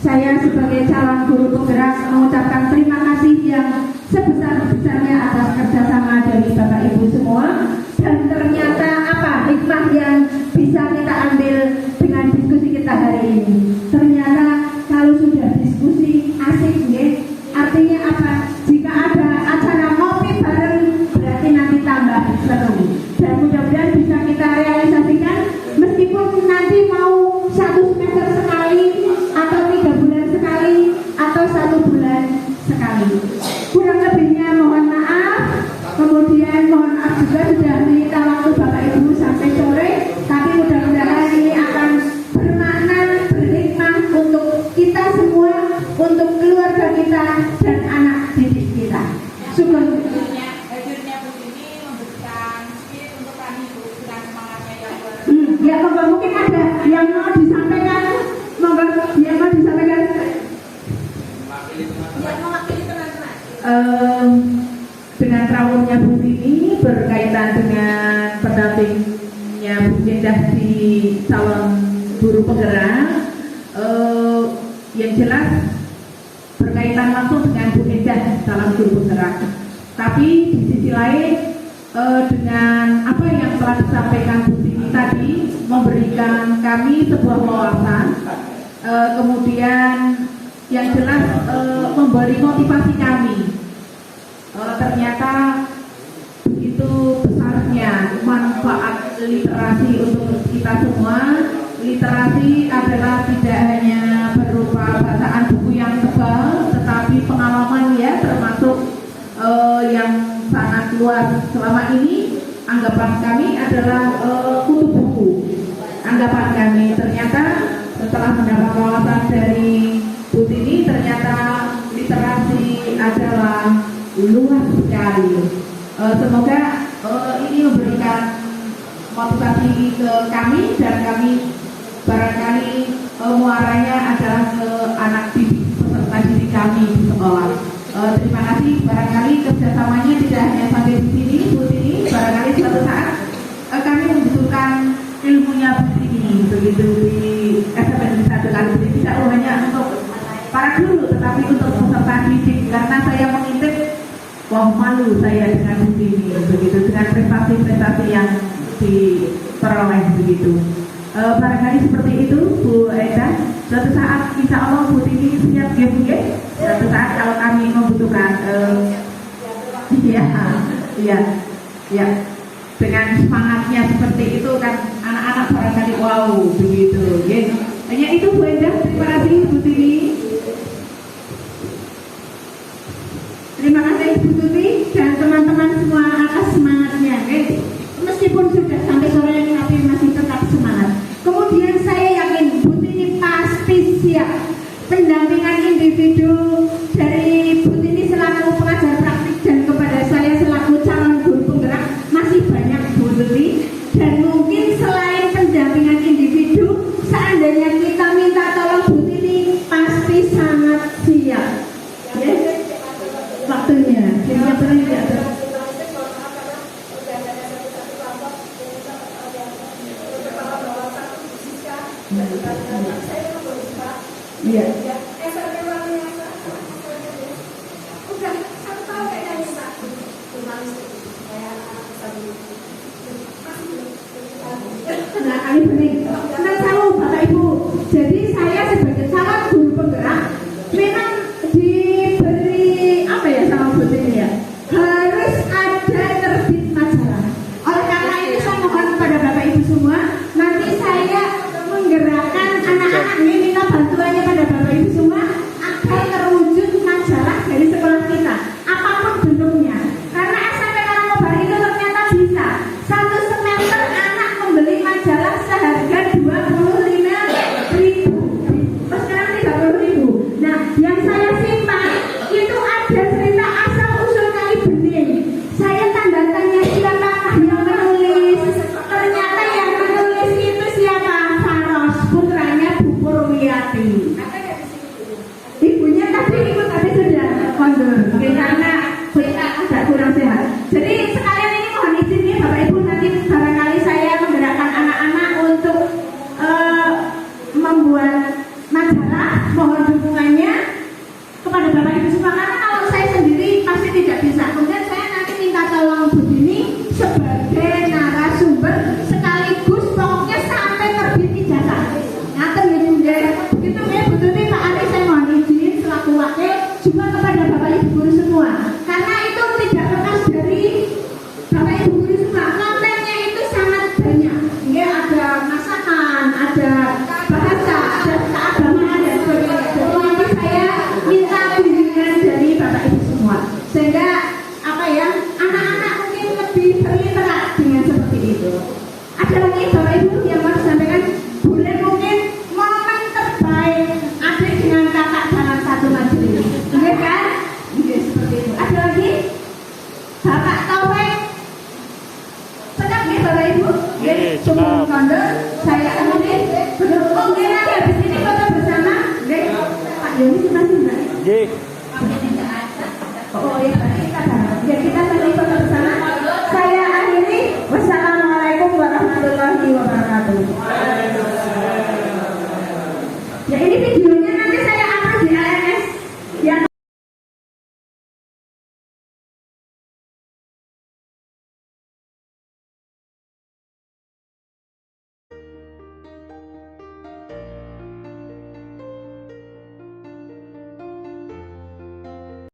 Saya sebagai calon guru penggerak mengucapkan terima kasih yang sebesar-besarnya atas kerjasama dari Bapak Ibu semua. Dan ternyata apa hikmah yang bisa kita ambil dengan diskusi kita hari ini? Ternyata kalau sudah diskusi asik ya. Artinya apa? Jika ada acara ngopi bareng berarti nanti tambah seru. Dan mudah-mudahan bisa kita realisasikan meskipun nanti mau 1 semester sekali atau 3 bulan sekali atau 1 bulan sekali. Kurang lebihnya mohon maaf. Kemudian mohon maaf juga sudah menyita waktu Bapak Ibu sampai sore. Tapi mudah-mudahan ini akan bermakna, berhikmah untuk kita semua, untuk keluarga kita dan anak didik kita. Syukur. Hadirnya Bu Tini memberikan spirit untuk kami Bu dengan semangatnya yang luar. Ya, mungkin ada yang mau disampaikan. Monggo, yang mau disampaikan. Yang mewakili teman-teman. Dengan rawuhnya Bu Tini berkaitan dengan pendampingnya Bu Indah di calon guru penggerak, yang jelas berkaitan langsung dengan Bu Indah calon guru penggerak. Tapi di sisi lain dengan apa yang telah disampaikan Bu Tini tadi memberikan kami sebuah wawasan, kemudian yang jelas memberi motivasi kami. Ternyata begitu besarnya manfaat literasi untuk kita semua. Literasi adalah tidak hanya berupa bacaan buku yang tebal, tetapi pengalaman ya, termasuk yang sangat luas. Selama ini anggapan kami adalah kutu buku. Anggapan kami ternyata setelah mendapat wawasan dari Bu Tini, ternyata literasi adalah luas sekali. Semoga ini memberikan motivasi ke kami dan kami barangkali muaranya adalah ke anak didik peserta didik kami di sekolah. Terima kasih. Barangkali kerjasamanya tidak hanya sampai di sini, Bu Tini. Barangkali suatu saat kami membutuhkan ilmunya Bu Tini begitu di SMP Negeri 1 Kalibete. Tidak hanya untuk para para guru, tetapi untuk peserta didik, karena saya mengintip, wah malu saya dengan Bu Tini, begitu, dengan prestasi-prestasi yang diperoleh begitu. Barangkali seperti itu Bu Eda. Suatu saat insya Allah Bu Tini siap ya Bu ya. Suatu saat kalau kami membutuhkan, ya, dengan semangatnya seperti itu kan anak-anak barangkali wow begitu. Ya. Hanya itu Bu Eda. Terima kasih Bu Tini. Terima kasih Bu Tuti dan teman-teman semua atas semangatnya. Meskipun sudah sampai sore ini tapi masih tetap semangat. Kemudian saya yakin Bu Tini pasti siap. Pendampingan individu dari Bu Tini selaku pengajar praktik dan kepada saya selaku calon guru penggerak masih banyak Bu Tuti. Dan mungkin selain pendampingan individu, seandainya kita minta tolong Bu Tini pasti sangat siap. Waktunya, jadi yang pernah tidak ada. Iya. Nah, kali bening. Nah, tahu Bapak Ibu. Jadi saya sebagai calon guru penggerak memang diberi apa ya sama Bu Tini ya, harus ada terbit majalah. Oleh karena itu saya mohon kepada Bapak Ibu semua, nanti saya menggerakkan anak-anak ini, minta bantuannya pada Bapak Ibu semua agar terwujud majalah dari sekolah kita, apapun bentuknya. Karena SMP Karangkobar itu ternyata bisa satu semester anak membeli majalah seharga 25.000. Sekarang 30.000. Nah, yang saya simpan itu ada cerita asal usul Kali Bening. Saya tanda tanya siapakah yang menulis. Ternyata yang menulis itu siapa? Faros, putranya Bu Purwiyati. Ibunya tadi ikut tapi sudah kondur. Mungkin karena kita agak kurang sehat. Jadi sekalian ini mohon izin nih Bapak Ibu, nanti barangkali saya menggerakkan anak-anak untuk membuat majalah. Mohon dukungannya kepada Bapak Ibu semua, karena kalau saya sendiri pasti tidak bisa. Kemudian saya nanti minta tolong Bu Tini sebagai narasumber sekaligus pokoknya sampai terbit ijazah. Ngaten gitu ya. Begitu ya Bu Tini, Pak Ari, saya mohon izin selaku wakil juga kepada Bapak Ibu guru semua. Karena itu tidak lepas dari Bapak Ibu guru semua. Kontennya itu sangat banyak. Ya, ada masakan, ada bahasa, ada keagamaan dan sebagainya. Jadi nanti saya minta bimbingan dari Bapak Ibu semua, sehingga apa ya, anak-anak mungkin lebih berliterat dengan seperti itu. Ada lagi Bapak Ibu yang mau disampaikan, boleh mungkin momen terbaik adik dengan kakak dalam satu majelis, iya kan? Iya seperti itu. Ada lagi Bapak Taufik. Sedap ya Bapak Ibu? Ya, tunggu kondor. Saya kemudian nanti habis ini foto bersama. Pak Yoni masih enggak?